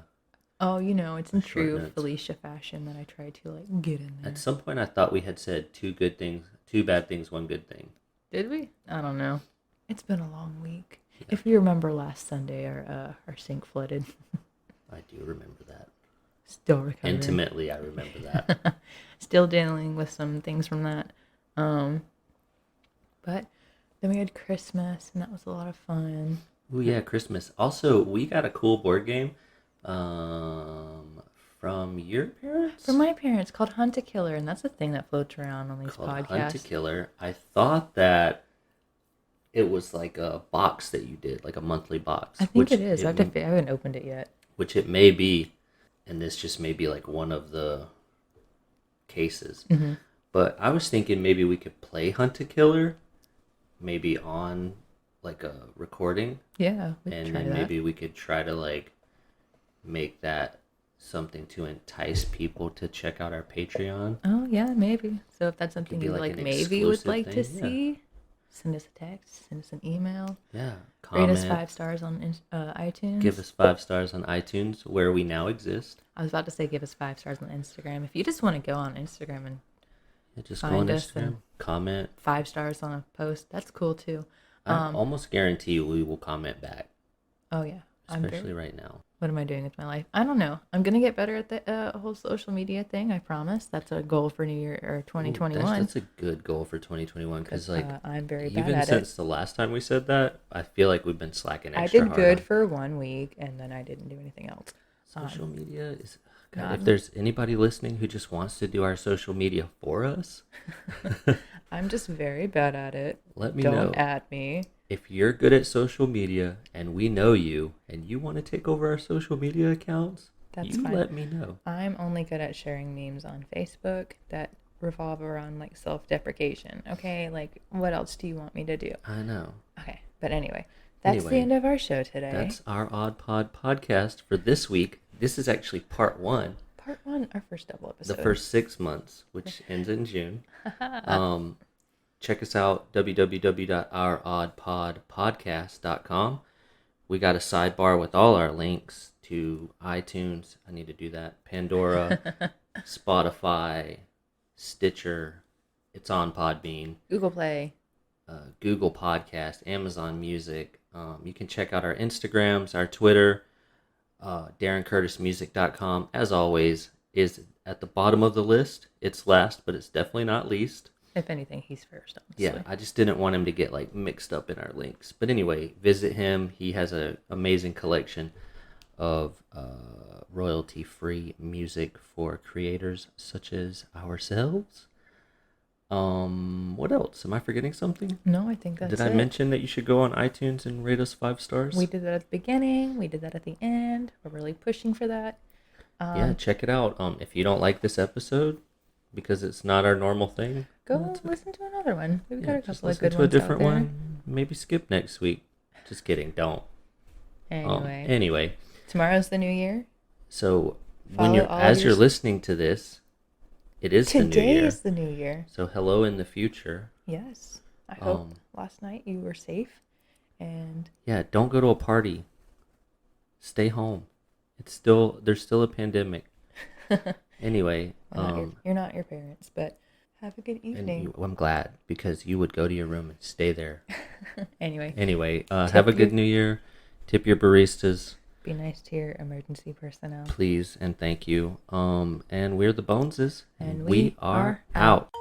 oh, you know, it's in true notes. Felicia fashion that I tried to like get in there.
At some point I thought we had said 2 bad things, 1 good thing.
Did we? I don't know. It's been a long week. Yeah. If you remember last Sunday, our sink flooded.
I do remember that.
Still recovering.
Intimately, I remember that.
Still dealing with some things from that. But then we had Christmas, and that was a lot of fun.
Oh yeah, Christmas. Also, we got a cool board game from your parents?
From my parents, called Hunt a Killer, and that's a thing that floats around on these podcasts.
Hunt a Killer. I thought that it was like a box that you did, like a monthly box.
I think it is. I haven't opened it yet.
Which it may be, and this just may be like one of the cases. Mm-hmm. But I was thinking maybe we could play Hunt a Killer, maybe on like a recording.
Yeah,
and then maybe we could try to like make that something to entice people to check out our Patreon.
Oh yeah, maybe. So if that's something you like maybe would like to see, send us a text, send us an email.
Yeah,
comment. Rate us 5 stars on iTunes.
Give us 5 stars on iTunes, where we now exist.
I was about to say give us 5 stars on Instagram. If you just want to go on Instagram and
just go on Instagram, comment
5 stars on a post, that's cool too.
I almost guarantee you we will comment back.
Oh yeah,
especially right now.
What am I doing with my life? I don't know. I'm gonna get better at the whole social media thing. I promise. That's a goal for New Year or 2021.
That's a good goal for 2021 because like
I'm very bad at it.
Even since the last time we said that, I feel like we've been slacking
extra hard. I did good for 1 week, and then I didn't do anything else.
Social media is. God, if there's anybody listening who just wants to do our social media for us,
I'm just very bad at it.
Let me know.
Don't add me.
If you're good at social media and we know you and you want to take over our social media accounts, that's fine. Let me know.
I'm only good at sharing memes on Facebook that revolve around like self-deprecation. Okay, like what else do you want me to do?
I know.
Okay, but anyway, that's the end of our show today.
That's our Odd Pod podcast for this week. This is actually part 1.
Part 1, our first double episode.
The first 6 months, which ends in June. Check us out, www.ouroddpodpodcast.com. We got a sidebar with all our links to iTunes. I need to do that. Pandora, Spotify, Stitcher. It's on Podbean.
Google Play.
Google Podcast, Amazon Music. You can check out our Instagrams, our Twitter. DarrenCurtisMusic.com, as always, is at the bottom of the list. It's last, but it's definitely not least.
If anything, he's first, honestly.
Yeah, I just didn't want him to get like mixed up in our links. But anyway, visit him. He has an amazing collection of royalty-free music for creators such as ourselves. What else? Am I forgetting something?
No, I think that's it.
Did I mention that you should go on iTunes and rate us 5 stars?
We did that at the beginning. We did that at the end. We're really pushing for that.
Yeah, check it out. If you don't like this episode, because it's not our normal thing,
go listen to another one. We've got a couple of good
ones. Listen to a different one. Maybe skip next week. Just kidding. Don't.
Anyway. Tomorrow's the new year.
So as you're listening to this, it is the new year.
Today is the new year.
So hello in the future.
Yes. I hope last night you were safe. And
yeah, don't go to a party. Stay home. There's still a pandemic. Anyway,
you're not your parents, but have a good evening.
I'm glad, because you would go to your room and stay there.
Anyway,
have a good new year. Tip your baristas.
Be nice to your emergency personnel.
Please and thank you. And we're the Boneses.
And we are out.